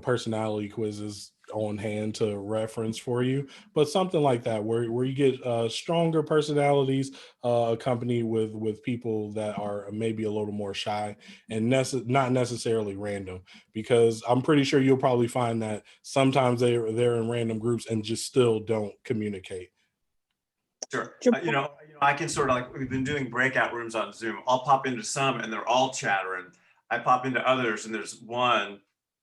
personality quizzes on hand to reference for you, but something like that where you get stronger personalities accompanied with people that are maybe a little more shy and not necessarily random, because I'm pretty sure you'll probably find that sometimes they're in random groups and just still don't communicate. Sure. I can sort of, like, we've been doing breakout rooms on Zoom. I'll pop into some and they're all chattering. I pop into others and there's one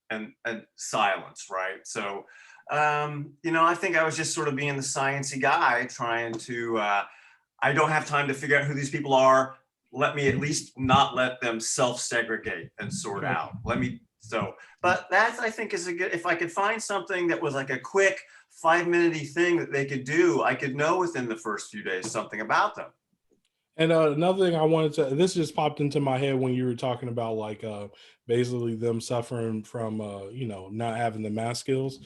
and silence, right? So, I think I was just sort of being the sciencey guy trying to, I don't have time to figure out who these people are. Let me at least not let them self-segregate and sort out. But that, I think, is a good, if I could find something that was like a quick 5-minute thing that they could do, I could know within the first few days something about them. And another thing I wanted to, this just popped into my head when you were talking about like basically them suffering from, not having the math skills.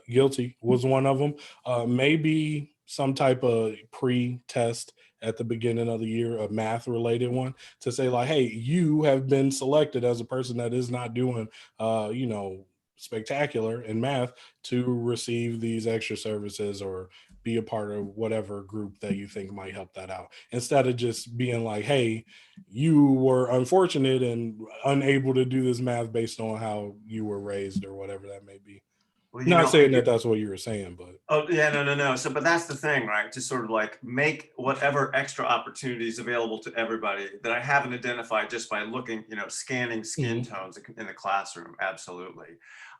Guilty was one of them. Maybe some type of pre-test at the beginning of the year, a math related one, to say like, hey, you have been selected as a person that is not doing, spectacular in math to receive these extra services or be a part of whatever group that you think might help that out, instead of just being like, hey, you were unfortunate and unable to do this math based on how you were raised or whatever that may be. Well, Not saying that that's what you were saying, but. Oh, yeah, no. So, but that's the thing, right? To sort of like make whatever extra opportunities available to everybody that I haven't identified just by looking, scanning skin tones in the classroom. Absolutely.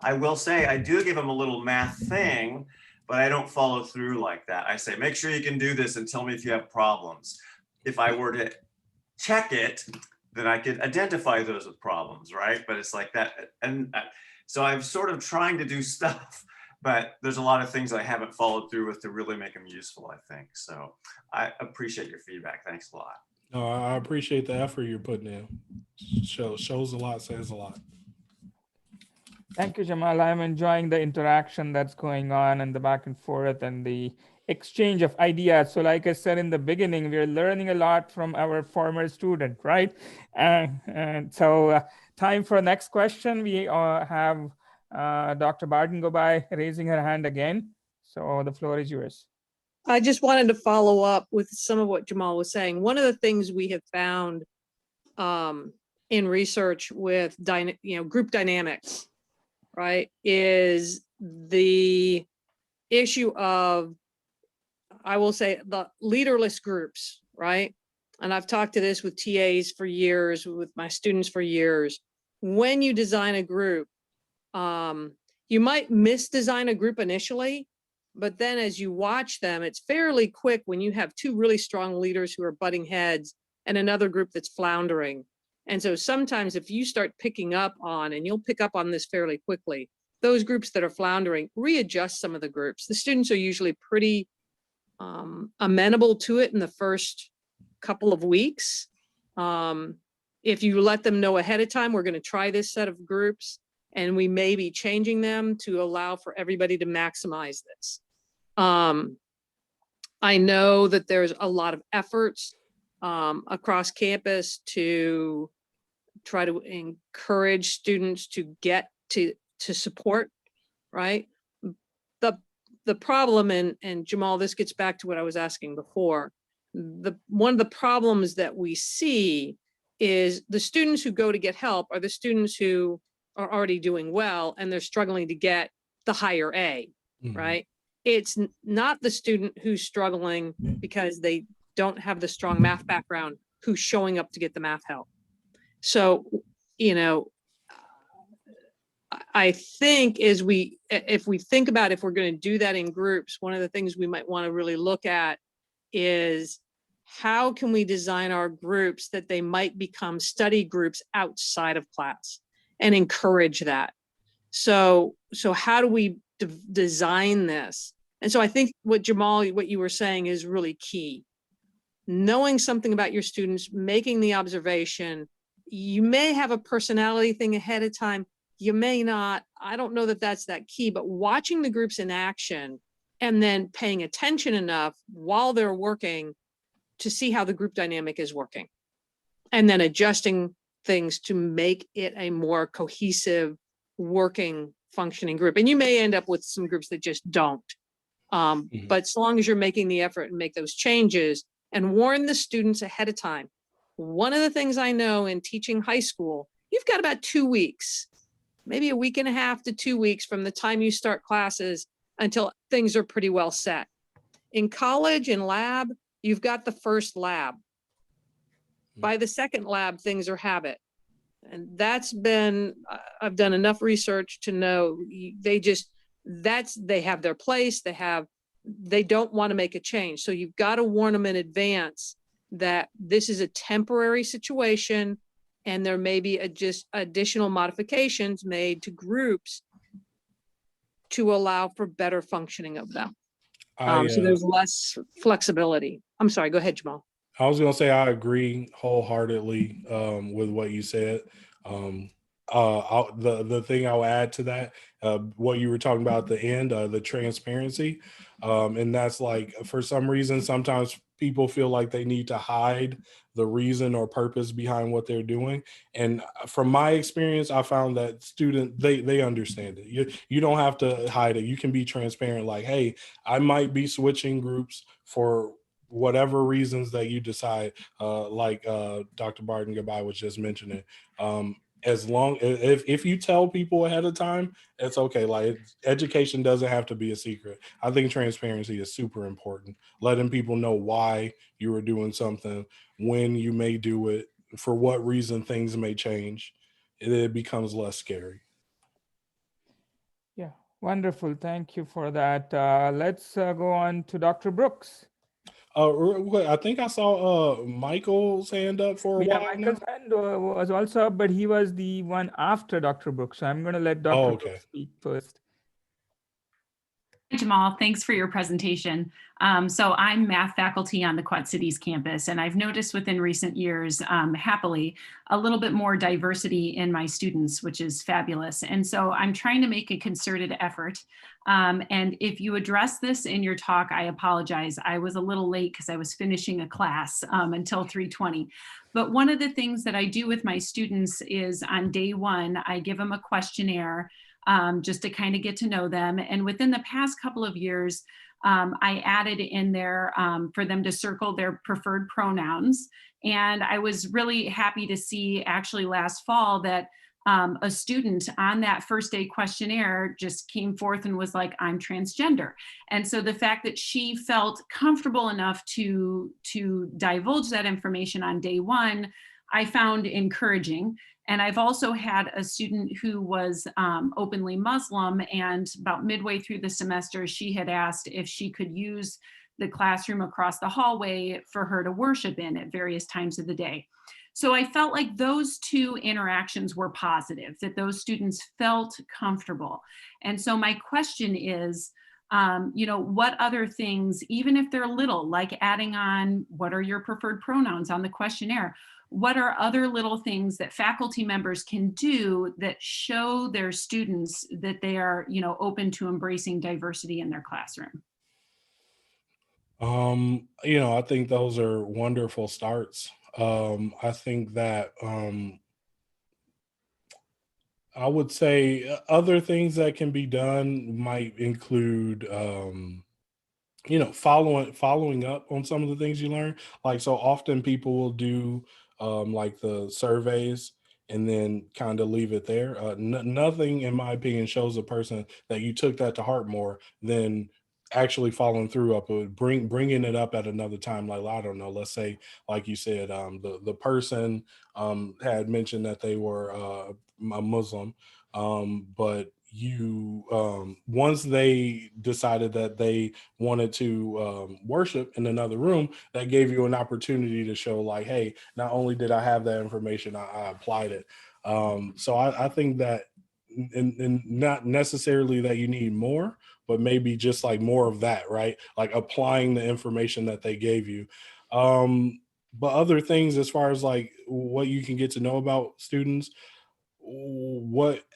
I will say I do give them a little math thing, but I don't follow through like that. I say, make sure you can do this and tell me if you have problems. If I were to check it, then I could identify those with problems, right? But it's like that. And so I'm sort of trying to do stuff, but there's a lot of things I haven't followed through with to really make them useful, I think. So I appreciate your feedback. Thanks a lot. No, I appreciate the effort you're putting in. Shows a lot, says a lot. Thank you, Jamal. I'm enjoying the interaction that's going on and the back and forth and the exchange of ideas. So like I said in the beginning, we're learning a lot from our former student, right? And so time for next question. We have Dr. Barton go by raising her hand again. So the floor is yours. I just wanted to follow up with some of what Jamal was saying. One of the things we have found in research with group dynamics, right, is the issue of, I will say, the leaderless groups, right? And I've talked to this with TAs for years, with my students for years. When you design a group, you might misdesign a group initially, but then as you watch them, it's fairly quick when you have two really strong leaders who are butting heads and another group that's floundering. And so sometimes if you start picking up on, and you'll pick up on this fairly quickly, those groups that are floundering, readjust some of the groups. The students are usually pretty amenable to it in the first couple of weeks. If you let them know ahead of time, we're going to try this set of groups, and we may be changing them to allow for everybody to maximize this. I know that there's a lot of efforts across campus to try to encourage students to get to support, right? The problem, and Jamal, this gets back to what I was asking before. One of the problems that we see is the students who go to get help are the students who are already doing well and they're struggling to get the higher A, right? It's not the student who's struggling because they don't have the strong math background who's showing up to get the math help. So, I think if we think about if we're going to do that in groups, one of the things we might want to really look at is how can we design our groups that they might become study groups outside of class and encourage that. So how do we design this? And so I think what Jamal, what you were saying is really key. Knowing something about your students, making the observation. You may have a personality thing ahead of time. You may not. I don't know that that's that key, but watching the groups in action and then paying attention enough while they're working to see how the group dynamic is working, and then adjusting things to make it a more cohesive working functioning group. And you may end up with some groups that just don't. But as long as you're making the effort and make those changes and warn the students ahead of time. One of the things I know in teaching high school, you've got about 2 weeks, maybe a week and a half to 2 weeks from the time you start classes until things are pretty well set. In college and lab, you've got the first lab. By the second lab, things are habit. And that's been, I've done enough research to know they have their place, they don't want to make a change. So you've got to warn them in advance that this is a temporary situation and there may be just additional modifications made to groups to allow for better functioning of them. So there's less flexibility. I'm sorry, go ahead, Jamal. I was going to say, I agree wholeheartedly with what you said. The thing I'll add to that, what you were talking about at the end, the transparency. And that's like, for some reason, sometimes people feel like they need to hide the reason or purpose behind what they're doing. And from my experience, I found that they understand it. You don't have to hide it. You can be transparent, like, hey, I might be switching groups for whatever reasons that you decide, like Dr. Barton Goodbye was just mentioning. As long if you tell people ahead of time, it's okay. Like, education doesn't have to be a secret. I think transparency is super important. Letting people know why you are doing something, when you may do it, for what reason things may change. It becomes less scary. Yeah, wonderful. Thank you for that. Let's go on to Dr. Brooks. I think I saw Michael's hand up for a while. Michael's hand was also up, but he was the one after Dr. Brooks. So I'm going to let Dr. Brooks speak first. Hi, Jamal. Thanks for your presentation. So I'm math faculty on the Quad Cities campus, and I've noticed within recent years, happily, a little bit more diversity in my students, which is fabulous. And so I'm trying to make a concerted effort. And if you address this in your talk, I apologize. I was a little late because I was finishing a class until 3:20. But one of the things that I do with my students is on day one, I give them a questionnaire just to kind of get to know them. And within the past couple of years, I added in there for them to circle their preferred pronouns. And I was really happy to see actually last fall that a student on that first day questionnaire just came forth and was like, I'm transgender. And so the fact that she felt comfortable enough to divulge that information on day one, I found encouraging. And I've also had a student who was openly Muslim, and about midway through the semester, she had asked if she could use the classroom across the hallway for her to worship in at various times of the day. So I felt like those two interactions were positive, that those students felt comfortable. And so my question is, what other things, even if they're little, like adding on, what are your preferred pronouns on the questionnaire? What are other little things that faculty members can do that show their students that they are, open to embracing diversity in their classroom? I think those are wonderful starts. I think that I would say other things that can be done might include following up on some of the things you learn. Like, so often people will do like the surveys and then kind of leave it there. Nothing, in my opinion, shows a person that you took that to heart more than actually following through up with bringing it up at another time. Like, I don't know, let's say, like you said, the person had mentioned that they were a Muslim, but you once they decided that they wanted to worship in another room, that gave you an opportunity to show, like, hey, not only did I have that information, I applied it. So I think that, and not necessarily that you need more, but maybe just like more of that, right? Like applying the information that they gave you. But other things, as far as like what you can get to know about students,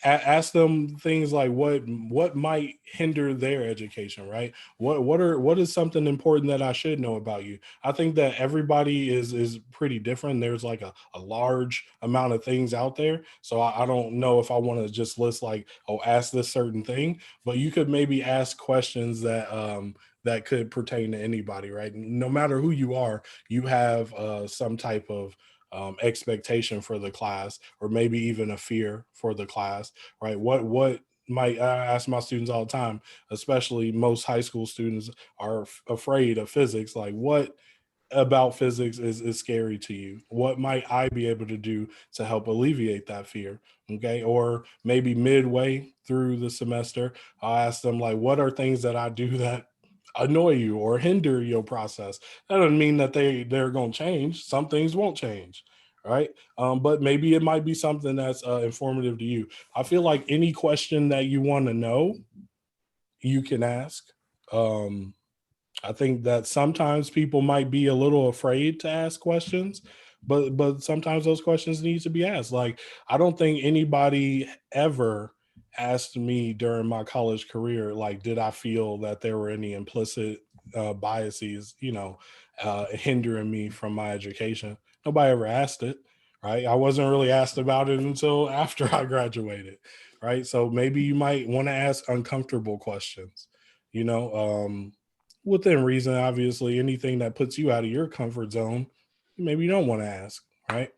ask them things like what might hinder their education, right? What is something important that I should know about you? I think that everybody is pretty different. There's like a large amount of things out there, so I don't know if I want to just list like, oh, ask this certain thing, but you could maybe ask questions that that could pertain to anybody, right? No matter who you are, you have some type of expectation for the class, or maybe even a fear for the class, right? What might, I ask my students all the time, especially most high school students are afraid of physics. Like, what about physics is scary to you? What might I be able to do to help alleviate that fear? Okay. Or maybe midway through the semester, I'll ask them, like, what are things that I do that annoy you or hinder your process? That doesn't mean that they're going to change. Some things won't change, right? But maybe it might be something that's informative to you. I feel like any question that you want to know, you can ask. I think that sometimes people might be a little afraid to ask questions, but sometimes those questions need to be asked. Like, I don't think anybody ever asked me during my college career, like, did I feel that there were any implicit biases, hindering me from my education? Nobody ever asked it, right? I wasn't really asked about it until after I graduated, right? So maybe you might want to ask uncomfortable questions, within reason. Obviously, anything that puts you out of your comfort zone, maybe you don't want to ask, right?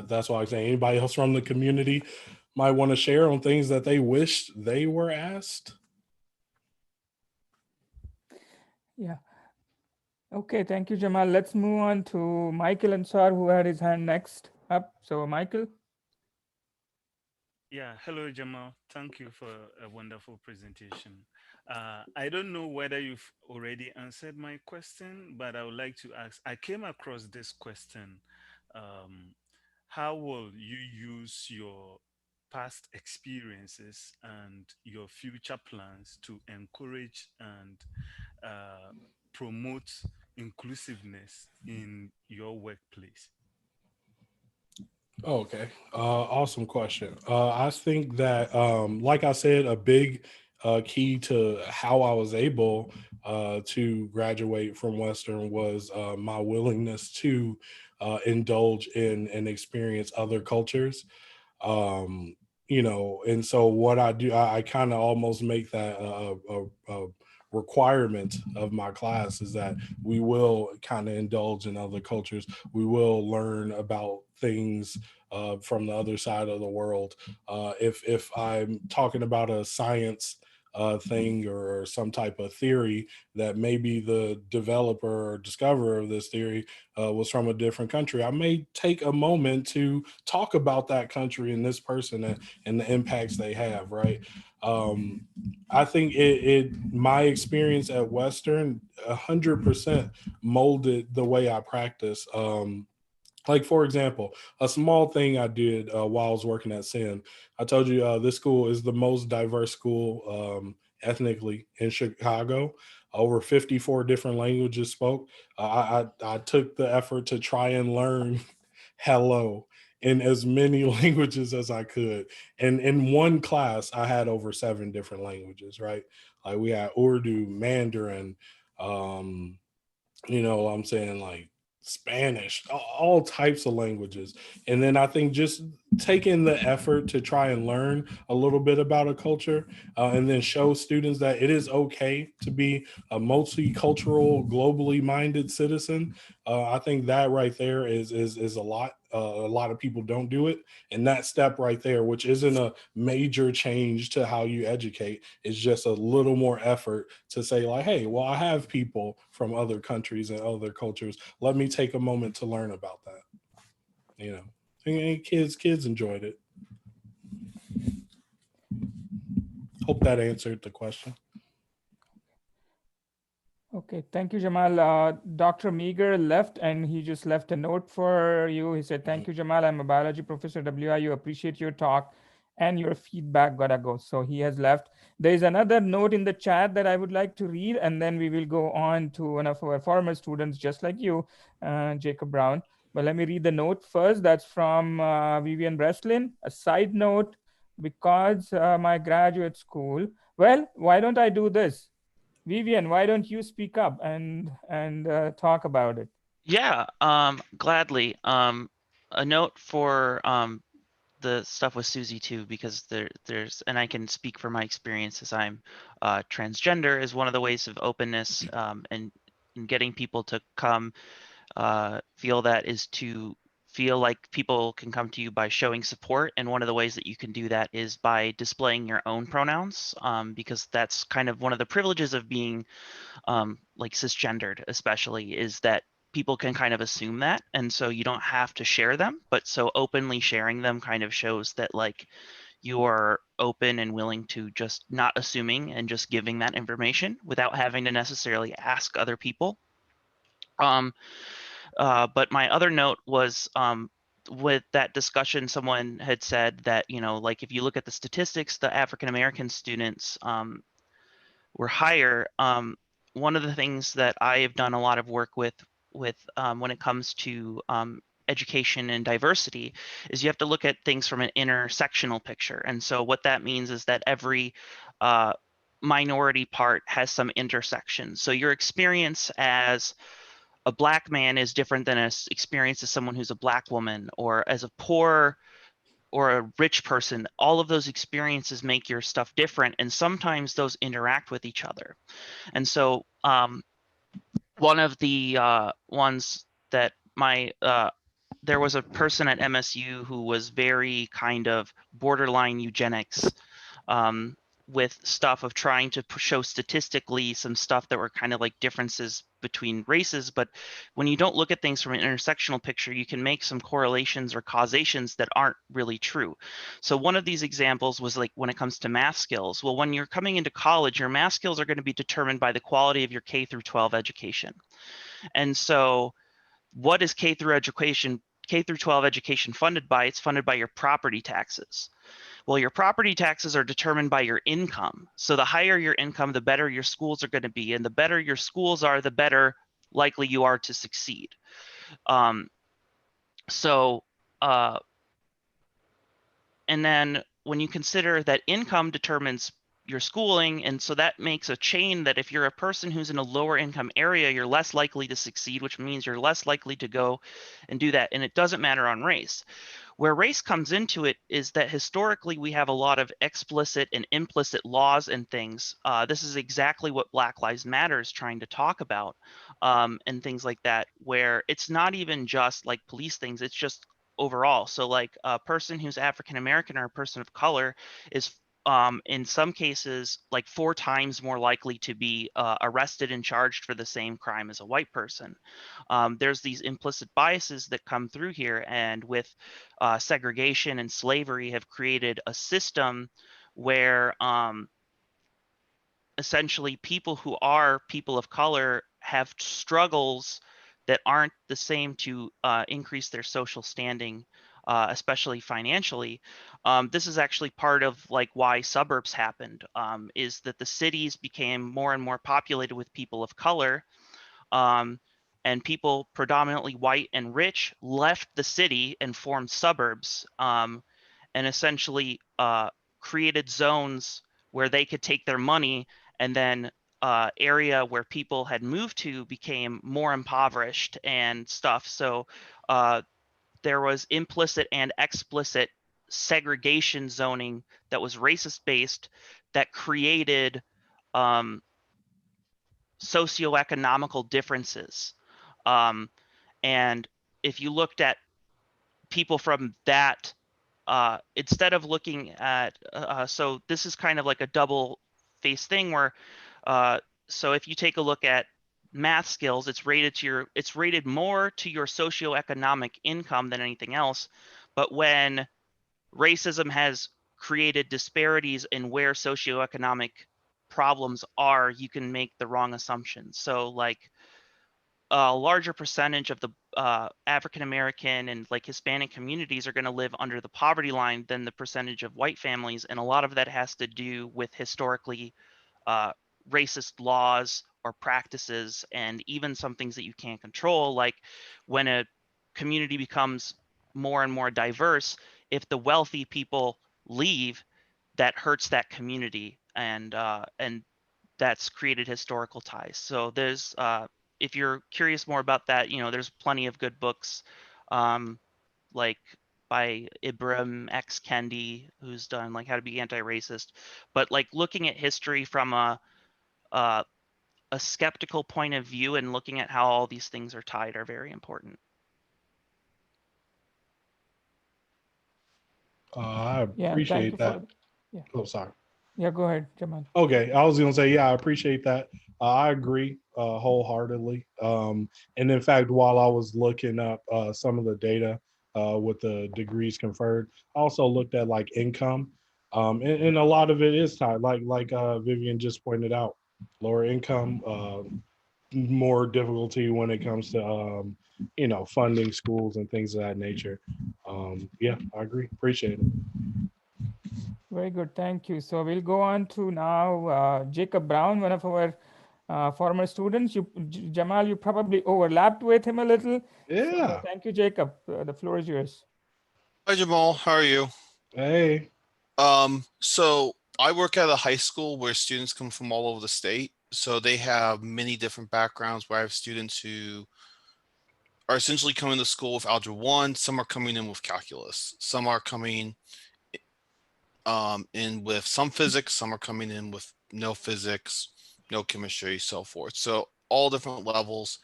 That's why I say anybody else from the community might want to share on things that they wish they were asked. Yeah. Okay, thank you, Jamal. Let's move on to Michael Ansar, who had his hand next up. So, Michael. Yeah, hello, Jamal. Thank you for a wonderful presentation. I don't know whether you've already answered my question, but I would like to ask, I came across this question. How will you use your past experiences and your future plans to encourage and promote inclusiveness in your workplace? Okay. Awesome question. I think that, like I said, a big key to how I was able to graduate from Western was my willingness to indulge in and experience other cultures. And so what I do, I kind of almost make that a requirement of my class, is that we will kind of indulge in other cultures. We will learn about things from the other side of the world. If I'm talking about a science thing or some type of theory, that maybe the developer or discoverer of this theory was from a different country, I may take a moment to talk about that country and this person and the impacts they have, right? I think my experience at Western 100% molded the way I practice. Like, for example, a small thing I did while I was working at SIN. I told you this school is the most diverse school ethnically in Chicago. Over 54 different languages spoke. I took the effort to try and learn hello in as many languages as I could. And in one class, I had over 7 different languages, right? Like, we had Urdu, Mandarin, I'm saying, like, Spanish, all types of languages. And then I think just taking the effort to try and learn a little bit about a culture and then show students that it is okay to be a multicultural, globally minded citizen. I think that right there is a lot. A lot of people don't do it. And that step right there, which isn't a major change to how you educate, is just a little more effort to say, like, hey, well, I have people from other countries and other cultures. Let me take a moment to learn about that. And kids enjoyed it. Hope that answered the question. Okay, thank you, Jamal. Dr. Meager left, and he just left a note for you. He said, thank you, Jamal. I'm a biology professor at WIU. Appreciate your talk and your feedback. Gotta go. So he has left. There is another note in the chat that I would like to read, and then we will go on to one of our former students, just like you, Jacob Brown. But let me read the note first. That's from Vivian Breslin. A side note, because my graduate school. Well, why don't I do this? Vivian, why don't you speak up and talk about it? Yeah, gladly. A note for the stuff with Susie too, because there's, and I can speak from my experience as I'm transgender, is one of the ways of openness and getting people to come feel that is to feel like people can come to you by showing support. And one of the ways that you can do that is by displaying your own pronouns, because that's kind of one of the privileges of being like cisgendered, especially, is that people can kind of assume that, and so you don't have to share them, but so openly sharing them kind of shows that like you are open and willing to just not assuming and just giving that information without having to necessarily ask other people. But my other note was with that discussion, someone had said that, you know, like if you look at the statistics, the African American students were higher. One of the things that I have done a lot of work with when it comes to education and diversity is you have to look at things from an intersectional picture. And so what that means is that every minority part has some intersection. So your experience as a Black man is different than an experience as someone who's a Black woman, or as a poor or a rich person. All of those experiences make your stuff different, and sometimes those interact with each other. And so one of the ones that there was a person at MSU who was very kind of borderline eugenics with stuff of trying to show statistically some stuff that were kind of like differences between races. But when you don't look at things from an intersectional picture, you can make some correlations or causations that aren't really true. So one of these examples was like when it comes to math skills. Well, when you're coming into college, your math skills are going to be determined by the quality of your K through 12 education. And so what is K through 12 education funded by? It's funded by your property taxes. Well, your property taxes are determined by your income. So the higher your income, the better your schools are going to be. And the better your schools are, the better likely you are to succeed. And then when you consider that income determines your schooling, and so that makes a chain that if you're a person who's in a lower income area, you're less likely to succeed, which means you're less likely to go and do that. And it doesn't matter on race. Where race comes into it is that historically we have a lot of explicit and implicit laws and things. This is exactly what Black Lives Matter is trying to talk about, and things like that, where it's not even just like police things, it's just overall. So like a person who's African American or a person of color is in some cases like 4 times more likely to be arrested and charged for the same crime as a white person. There's these implicit biases that come through here, and with segregation and slavery have created a system where essentially people who are people of color have struggles that aren't the same to increase their social standing, especially financially. This is actually part of like why suburbs happened, is that the cities became more and more populated with people of color, and people predominantly white and rich left the city and formed suburbs, and essentially created zones where they could take their money, and then area where people had moved to became more impoverished and stuff. So there was implicit and explicit segregation zoning that was racist based that created socioeconomical differences. And if you looked at people from that, instead of looking at, so this is kind of like a double faced thing where, so if you take a look at math skills, it's rated more to your socioeconomic income than anything else. But when racism has created disparities in where socioeconomic problems are, you can make the wrong assumptions. So like a larger percentage of the African American and like Hispanic communities are going to live under the poverty line than the percentage of white families. And a lot of that has to do with historically racist laws or practices, and even some things that you can't control, like when a community becomes more and more diverse, if the wealthy people leave, that hurts that community, and that's created historical ties. So there's if you're curious more about that, there's plenty of good books, like by Ibram X. Kendi, who's done like How to Be Anti-Racist. But like looking at history from a skeptical point of view and looking at how all these things are tied are very important. I Yeah, and thank you appreciate that. for, yeah. Oh, sorry. Yeah, go ahead, Jamal. Okay, I was gonna say, yeah, I appreciate that. I agree wholeheartedly. And in fact, while I was looking up some of the data with the degrees conferred, I also looked at like income, and a lot of it is tied, like Vivian just pointed out, lower income, more difficulty when it comes to funding schools and things of that nature. Yeah, I agree. Appreciate it. Very good, thank you. So we'll go on to now Jacob Brown, one of our former students. Jamal, you probably overlapped with him a little. Yeah. So thank you, Jacob. The floor is yours. Hi, Jamal. How are you? Hey. So I work at a high school where students come from all over the state. So they have many different backgrounds, where I have students who are essentially coming to school with Algebra 1. Some are coming in with calculus. Some are coming in with some physics. Some are coming in with no physics, no chemistry, so forth. So all different levels.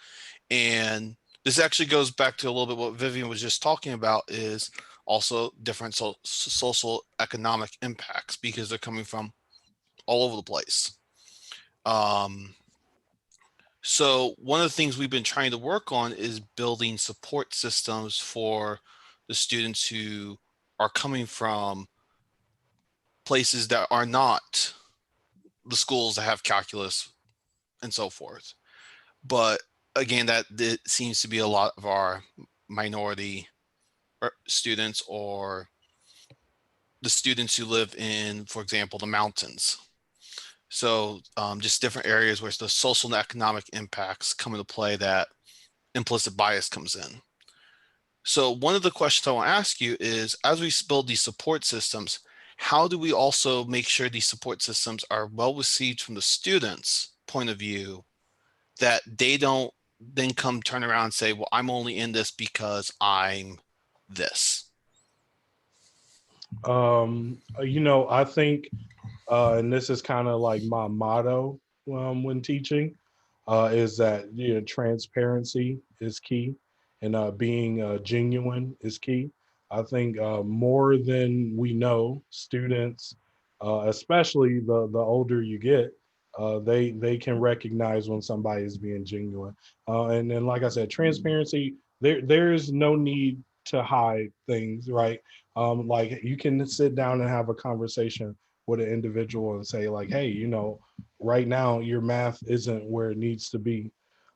And this actually goes back to a little bit what Vivian was just talking about, is also different social economic impacts, because they're coming from all over the place. So one of the things we've been trying to work on is building support systems for the students who are coming from places that are not the schools that have calculus and so forth. But again, that seems to be a lot of our minority students, or the students who live in, for example, the mountains. So just different areas where the social and economic impacts come into play, that implicit bias comes in. So one of the questions I want to ask you is, as we build these support systems, how do we also make sure these support systems are well received from the students' point of view, that they don't then come turn around and say, well, I'm only in this because I'm this? I think, and this is kind of like my motto when teaching, is that transparency is key, and being genuine is key. I think more than we know, students, especially the older you get, they can recognize when somebody is being genuine. And then, like I said, transparency. There's no need to hide things, right? Like you can sit down and have a conversation with an individual and say, like, hey, right now your math isn't where it needs to be.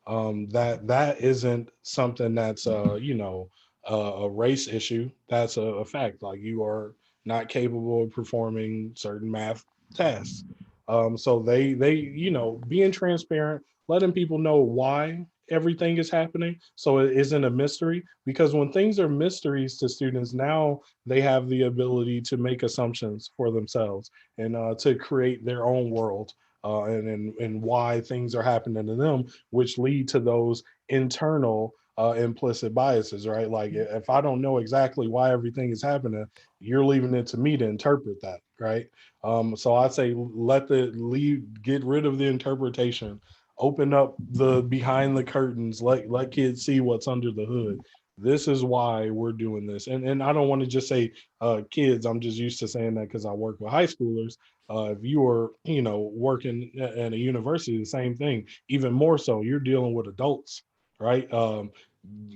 That isn't something that's a race issue. That's a fact. Like, you are not capable of performing certain math tests. So they being transparent, letting people know why everything is happening, so it isn't a mystery. Because when things are mysteries to students, now they have the ability to make assumptions for themselves, and to create their own world, and why things are happening to them, which lead to those internal implicit biases, right? Like, if I don't know exactly why everything is happening, you're leaving it to me to interpret that, right? So I say, get rid of the interpretation, open up the behind the curtains, let kids see what's under the hood. This is why we're doing this. And I don't want to just say kids. I'm just used to saying that because I work with high schoolers. If you are, working at a university, the same thing. Even more so, you're dealing with adults, right?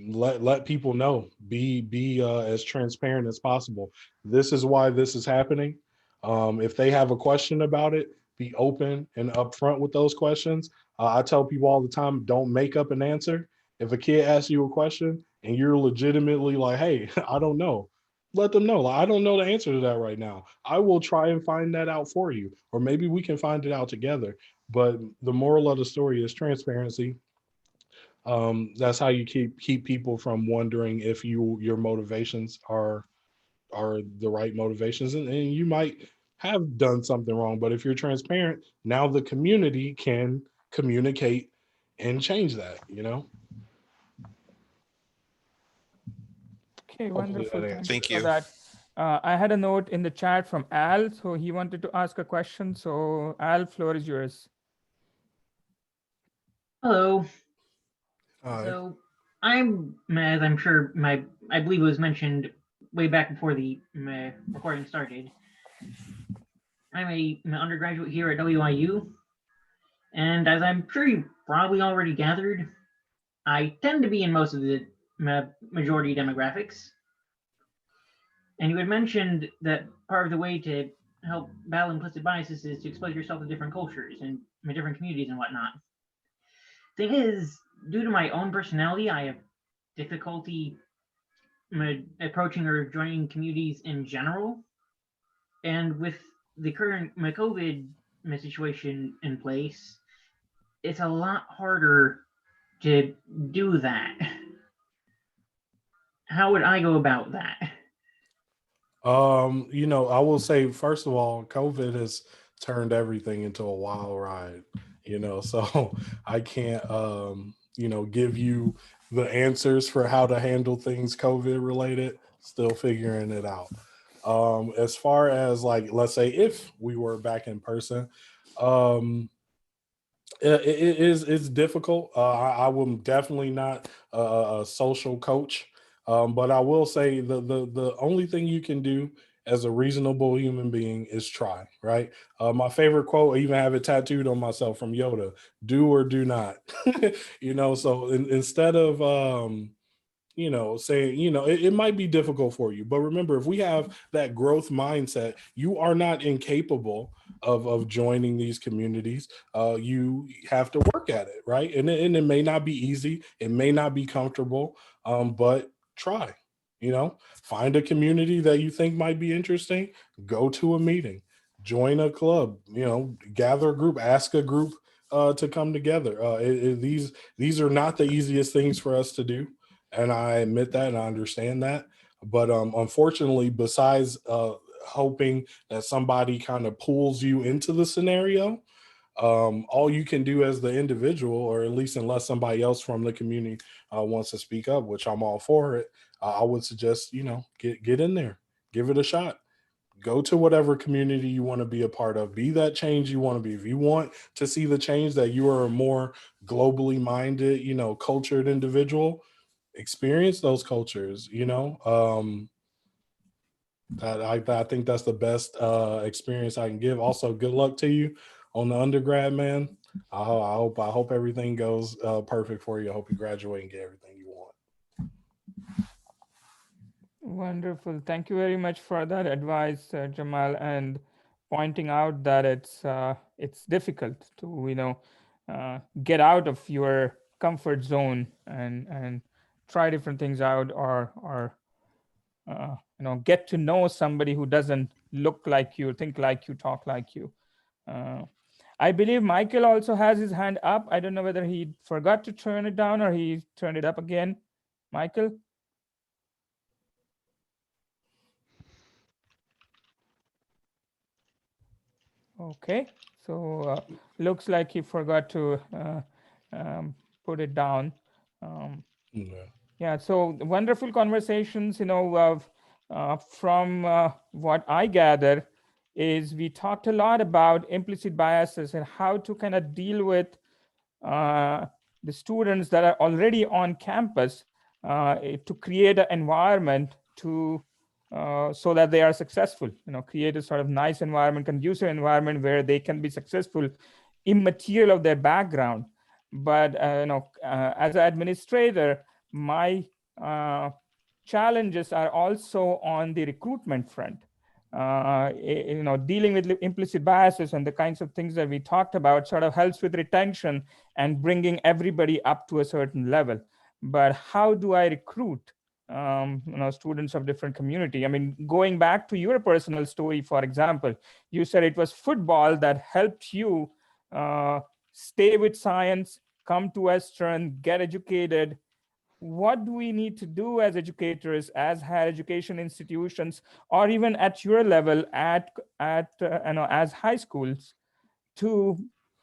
Let people know. Be as transparent as possible. This is why this is happening. If they have a question about it, be open and upfront with those questions. I tell people all the time, don't make up an answer. If a kid asks you a question and you're legitimately like, hey, I don't know, let them know. Like, I don't know the answer to that right now. I will try and find that out for you, or maybe we can find it out together. But the moral of the story is transparency. That's how you keep people from wondering if your motivations are the right motivations, and you might have done something wrong. But if you're transparent, now the community can communicate and change that, you know. Okay, Hopefully wonderful. that Thank answers you Thank for you. that. I had a note in the chat from Al, so he wanted to ask a question. So Al, floor is yours. Hello. Hi. So as I'm sure I believe it was mentioned way back before the recording started. I'm an undergraduate here at WIU, and as I'm sure you probably already gathered, I tend to be in most of the majority demographics. And you had mentioned that part of the way to help battle implicit biases is to expose yourself to different cultures and different communities and whatnot. Thing is, due to my own personality, I have difficulty approaching or joining communities in general. And with the current COVID situation in place, it's a lot harder to do that. How would I go about that? You know, I will say, first of all, COVID has turned everything into a wild ride, you know, so I can't, you know, give you the answers for how to handle things COVID related, still figuring it out. As far as like, let's say if we were back in person, it's difficult. I will definitely not a social coach. But I will say the only thing you can do as a reasonable human being is try, right? My favorite quote, I even have it tattooed on myself from Yoda: "Do or do not." You know, so instead of you know, saying, you know, it might be difficult for you, but remember, if we have that growth mindset, you are not incapable of joining these communities. You have to work at it, right? And it may not be easy, it may not be comfortable, but try. You know, find a community that you think might be interesting, go to a meeting, join a club, you know, gather a group, ask a group to come together. These are not the easiest things for us to do, and I admit that and I understand that. But unfortunately, besides hoping that somebody kind of pulls you into the scenario, all you can do as the individual, or at least unless somebody else from the community wants to speak up, which I'm all for it, I would suggest, you know, get in there, give it a shot. Go to whatever community you want to be a part of. Be that change you want to be. If you want to see the change that you are a more globally minded, you know, cultured individual, experience those cultures, you know. I think that's the best experience I can give. Also, good luck to you on the undergrad, man. I hope everything goes perfect for you. I hope you graduate and get everything you want. Wonderful. Thank you very much for that advice, Jamal, and pointing out that it's difficult to, you know, get out of your comfort zone and try different things out, or you know, get to know somebody who doesn't look like you, think like you, talk like you. I believe Michael also has his hand up. I don't know whether he forgot to turn it down or he turned it up again. Michael? Okay, so looks like he forgot to put it down. Yeah, so wonderful conversations, you know, from what I gather is we talked a lot about implicit biases and how to kind of deal with the students that are already on campus to create an environment to so that they are successful, you know, create a sort of nice environment, conducive environment where they can be successful immaterial of their background. But you know, as an administrator, my challenges are also on the recruitment front. You know, dealing with implicit biases and the kinds of things that we talked about sort of helps with retention and bringing everybody up to a certain level. But how do I recruit you know, students of different community? I mean, going back to your personal story, for example, you said it was football that helped you stay with science, come to Western, get educated. What do we need to do as educators, as higher education institutions, or even at your level at as high schools, to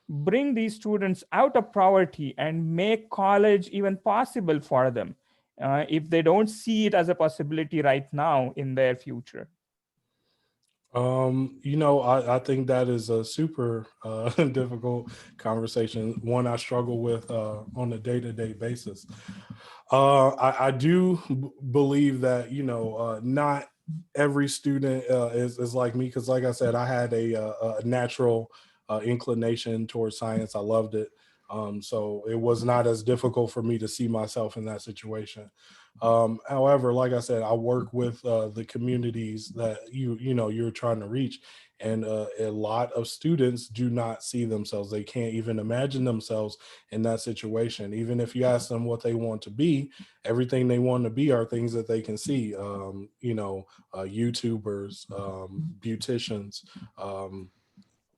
bring these students out of poverty and make college even possible for them, if they don't see it as a possibility right now in their future? I think that is a super difficult conversation, one I struggle with on a day-to-day basis. I do believe that, not every student is like me, because like I said, I had a natural inclination towards science. I loved it. So it was not as difficult for me to see myself in that situation. However, like I said, I work with the communities that you're trying to reach, and a lot of students do not see themselves. They can't even imagine themselves in that situation. Even if you ask them what they want to be, everything they want to be are things that they can see. YouTubers, beauticians,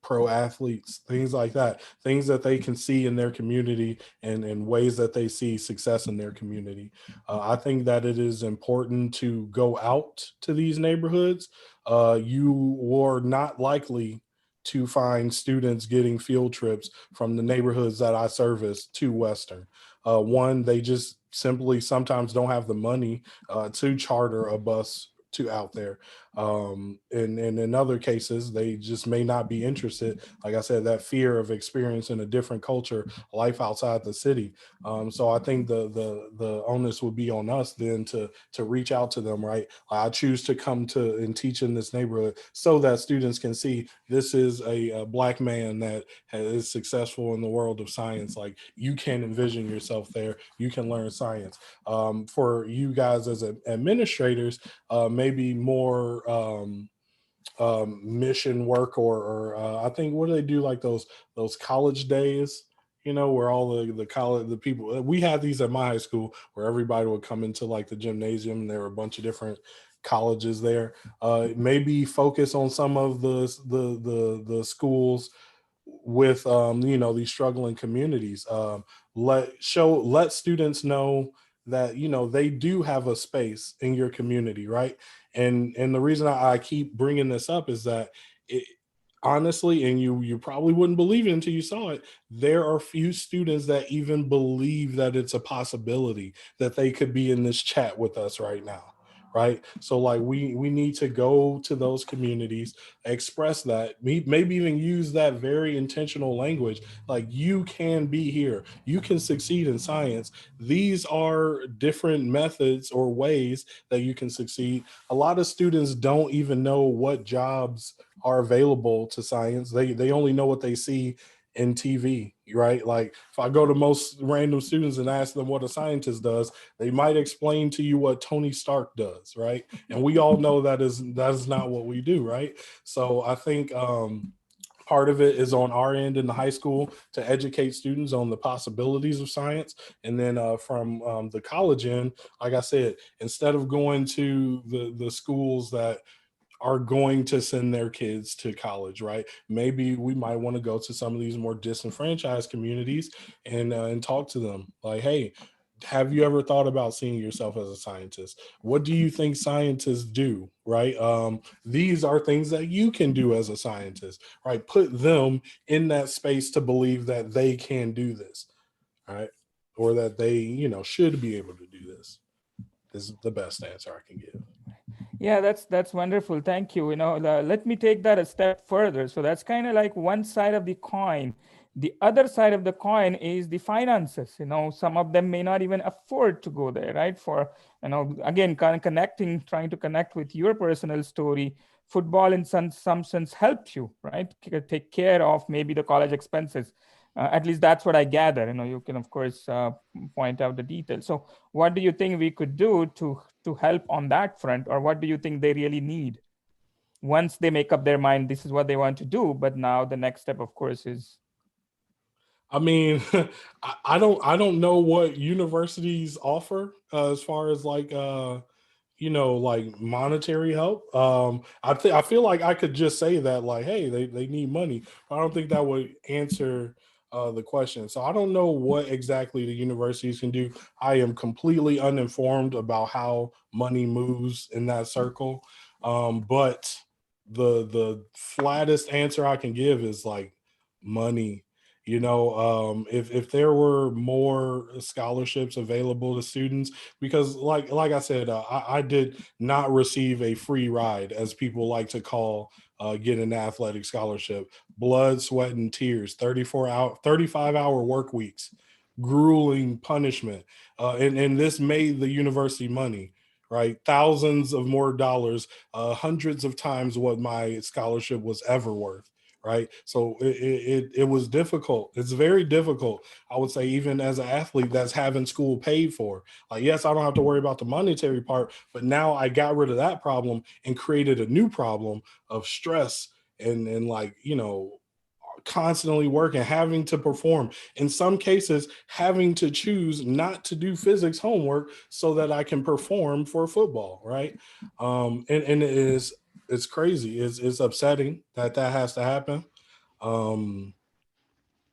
pro athletes, things like that, things that they can see in their community and ways that they see success in their community. I think that it is important to go out to these neighborhoods. You are not likely to find students getting field trips from the neighborhoods that I service to Western. One, they just simply sometimes don't have the money to charter a bus to out there. And in other cases, they just may not be interested. Like I said, that fear of experiencing a different culture, life outside the city. So I think the onus would be on us then to reach out to them, right? I choose to come to and teach in this neighborhood so that students can see this is a Black man that is successful in the world of science. Like, you can envision yourself there. You can learn science. For you guys as administrators, maybe more mission work, or I think, what do they do, like those college days, where all the college, the people, we had these at my high school where everybody would come into like the gymnasium, and there were a bunch of different colleges there. Maybe focus on some of the schools with these struggling communities. Let students know that they do have a space in your community, right? And the reason I keep bringing this up is that honestly, and you probably wouldn't believe it until you saw it, there are few students that even believe that it's a possibility that they could be in this chat with us right now. Right. So like we need to go to those communities, express that, maybe even use that very intentional language. Like, you can be here, you can succeed in science. These are different methods or ways that you can succeed. A lot of students don't even know what jobs are available to science. They only know what they see in TV, right? Like, if I go to most random students and ask them what a scientist does, they might explain to you what Tony Stark does, right? And we all know that is not what we do, right? So I think part of it is on our end in the high school to educate students on the possibilities of science. And then from the college end, like I said, instead of going to the schools that are going to send their kids to college, right? Maybe we might want to go to some of these more disenfranchised communities and talk to them. Like, hey, have you ever thought about seeing yourself as a scientist? What do you think scientists do, right? These are things that you can do as a scientist, right? Put them in that space to believe that they can do this, right? Or that they, should be able to do this. This is the best answer I can give. Yeah, that's wonderful. Thank you. Let me take that a step further. So that's kind of like one side of the coin. The other side of the coin is the finances. Some of them may not even afford to go there, right? For, again, kind of trying to connect with your personal story. Football in some sense helped you, right? Take care of maybe the college expenses. At least that's what I gather. You can, of course, point out the details. So what do you think we could do to help on that front? Or what do you think they really need once they make up their mind, this is what they want to do? But now the next step, of course, is... I mean, I don't know what universities offer as far as like, like monetary help. I feel like I could just say that, like, hey, they need money. I don't think that would answer the question. So I don't know what exactly the universities can do. I am completely uninformed about how money moves in that circle. But the flattest answer I can give is like money. You know, if there were more scholarships available to students, because like I said, I did not receive a free ride, as people like to call get an athletic scholarship. Blood, sweat, and tears, 35-hour work weeks, grueling punishment. And this made the university money, right? Thousands of more dollars, hundreds of times what my scholarship was ever worth. Right. So it was difficult. It's very difficult. I would say, even as an athlete that's having school paid for. Like, yes, I don't have to worry about the monetary part, but now I got rid of that problem and created a new problem of stress and like, you know, constantly working, having to perform, in some cases having to choose not to do physics homework so that I can perform for football, right? And it's crazy. It's upsetting that has to happen.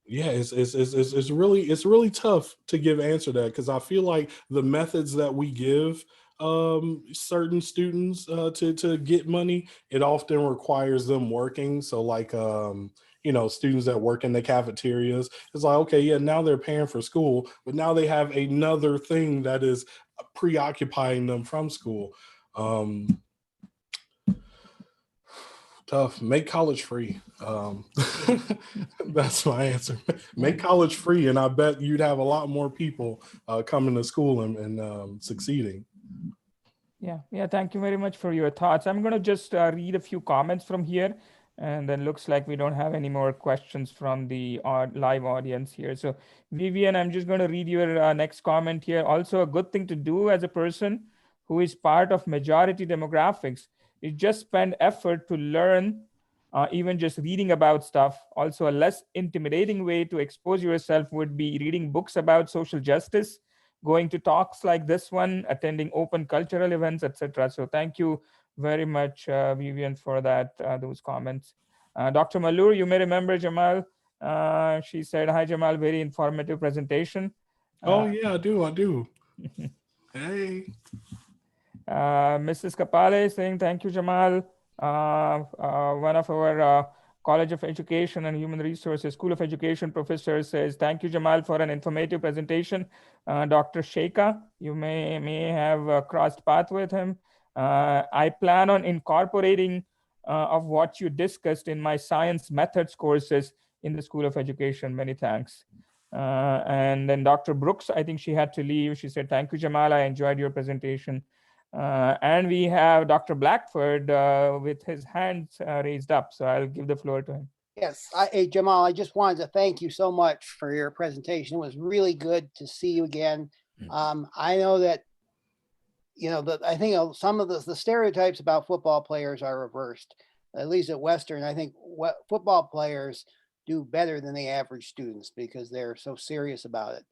Yeah, it's really tough to give answer to that, because I feel like the methods that we give certain students to get money, it often requires them working. So like you know, students that work in the cafeterias, it's like, okay, yeah, now they're paying for school, but now they have another thing that is preoccupying them from school. Tough. Make college free. That's my answer. Make college free, and I bet you'd have a lot more people coming to school and succeeding. Yeah. Thank you very much for your thoughts. I'm going to just read a few comments from here, and then looks like we don't have any more questions from the live audience here. So Vivian, I'm just going to read your next comment here. Also, a good thing to do as a person who is part of majority demographics is just spend effort to learn, even just reading about stuff. Also, a less intimidating way to expose yourself would be reading books about social justice, going to talks like this one, attending open cultural events, etc. So thank you very much, Vivian, for that those comments. Dr. Malur, you may remember Jamal. She said, "Hi, Jamal, very informative presentation." Oh yeah, I do. Hey. Mrs. Kapale saying, "Thank you, Jamal." One of our College of Education and Human Resources, School of Education professor says, "Thank you, Jamal, for an informative presentation." Dr. Sheikha, you may have crossed path with him. I plan on incorporating of what you discussed in my science methods courses in the School of Education. Many thanks. And then Dr. Brooks, I think she had to leave. She said, "Thank you, Jamal. I enjoyed your presentation." And we have Dr. Blackford with his hands raised up. So I'll give the floor to him. Yes, hey, Jamal, I just wanted to thank you so much for your presentation. It was really good to see you again. I know that, you know, I think some of the stereotypes about football players are reversed, at least at Western. I think what football players do better than the average students because they're so serious about it.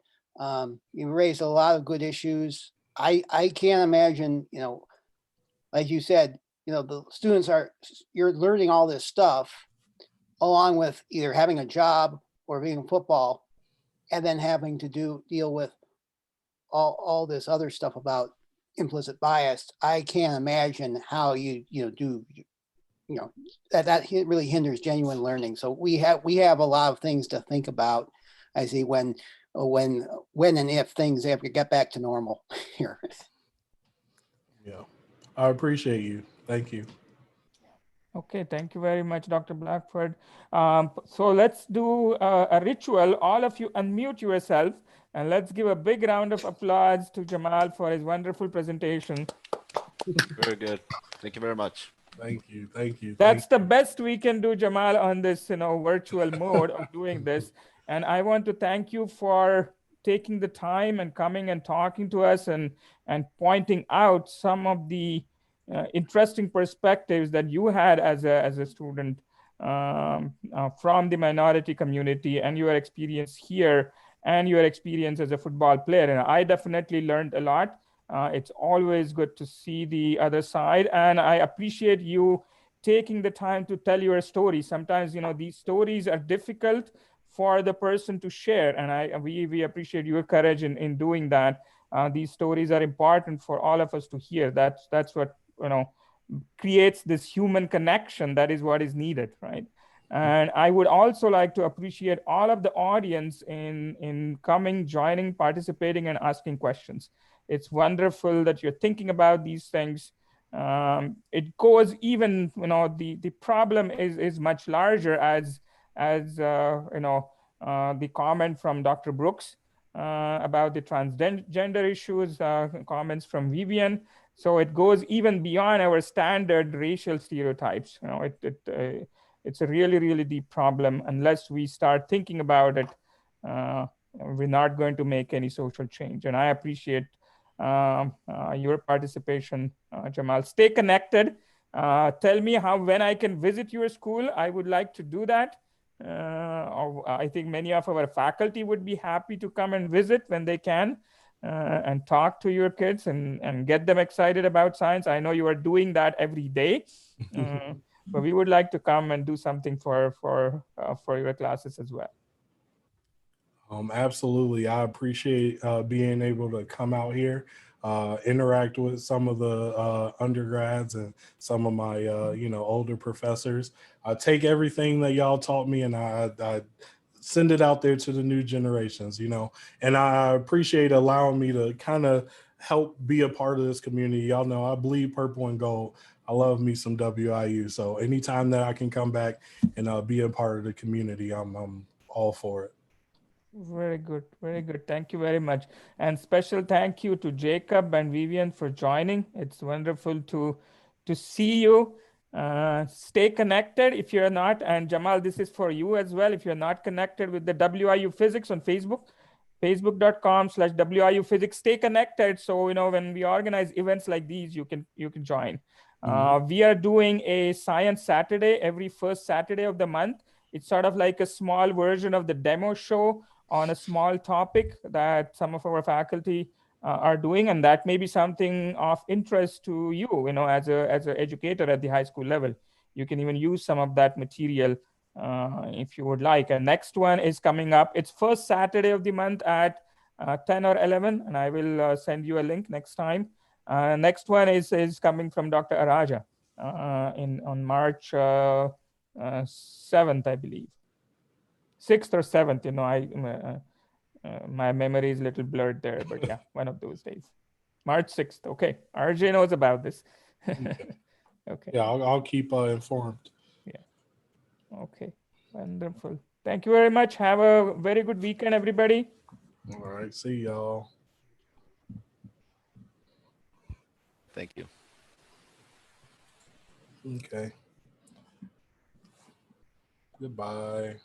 You raised a lot of good issues. I can't imagine, you know, like you said, you know, the students you're learning all this stuff along with either having a job or being in football, and then having to deal with all this other stuff about implicit bias. I can't imagine how that really hinders genuine learning. So we have a lot of things to think about. I see when and if things ever get back to normal here. Yeah, I appreciate you. Thank you. Okay, thank you very much, Dr. Blackford. So let's do a ritual. All of you unmute yourself, and let's give a big round of applause to Jamal for his wonderful presentation. Very good. Thank you very much. Thank you. That's the best we can do, Jamal, on this virtual mode of doing this. And I want to thank you for taking the time and coming and talking to us and pointing out some of the interesting perspectives that you had as a student from the minority community, and your experience here and your experience as a football player. And I definitely learned a lot. It's always good to see the other side, and I appreciate you taking the time to tell your story. Sometimes, these stories are difficult for the person to share. And we appreciate your courage in doing that. These stories are important for all of us to hear. That's what, creates this human connection. That is what is needed, right? And I would also like to appreciate all of the audience in coming, joining, participating, and asking questions. It's wonderful that you're thinking about these things. It goes even, the problem is much larger, as the comment from Dr. Brooks about the transgender issues, comments from Vivian. So it goes even beyond our standard racial stereotypes. It's a really, really deep problem. Unless we start thinking about it, we're not going to make any social change. And I appreciate your participation, Jamal. Stay connected. Tell me when I can visit your school. I would like to do that. I think many of our faculty would be happy to come and visit when they can, and talk to your kids and get them excited about science. I know you are doing that every day, but we would like to come and do something for your classes as well. Absolutely. I appreciate being able to come out here, interact with some of the undergrads and some of my, older professors. I take everything that y'all taught me and I send it out there to the new generations, and I appreciate allowing me to kind of help be a part of this community. Y'all know I bleed purple and gold. I love me some WIU. So anytime that I can come back and be a part of the community, I'm all for it. Very good. Very good. Thank you very much. And special thank you to Jacob and Vivian for joining. It's wonderful to see you. Stay connected if you're not. And Jamal, this is for you as well. If you're not connected with the WIUPhysics on Facebook, facebook.com/WIUPhysics, stay connected. So, when we organize events like these, you can join. We are doing a Science Saturday every first Saturday of the month. It's sort of like a small version of the demo show on a small topic that some of our faculty are doing, and that may be something of interest to you, as an educator at the high school level. You can even use some of that material if you would like. And next one is coming up. It's first Saturday of the month at 10 or 11, and I will send you a link next time. Next one is coming from Dr. Araja on March 7th, I believe. 6th or 7th, my memory is a little blurred there, but yeah, one of those days. March 6th. Okay. RJ knows about this. Okay. Yeah, I'll keep informed. Yeah. Okay. Wonderful. Thank you very much. Have a very good weekend, everybody. All right. See y'all. Thank you. Okay. Goodbye.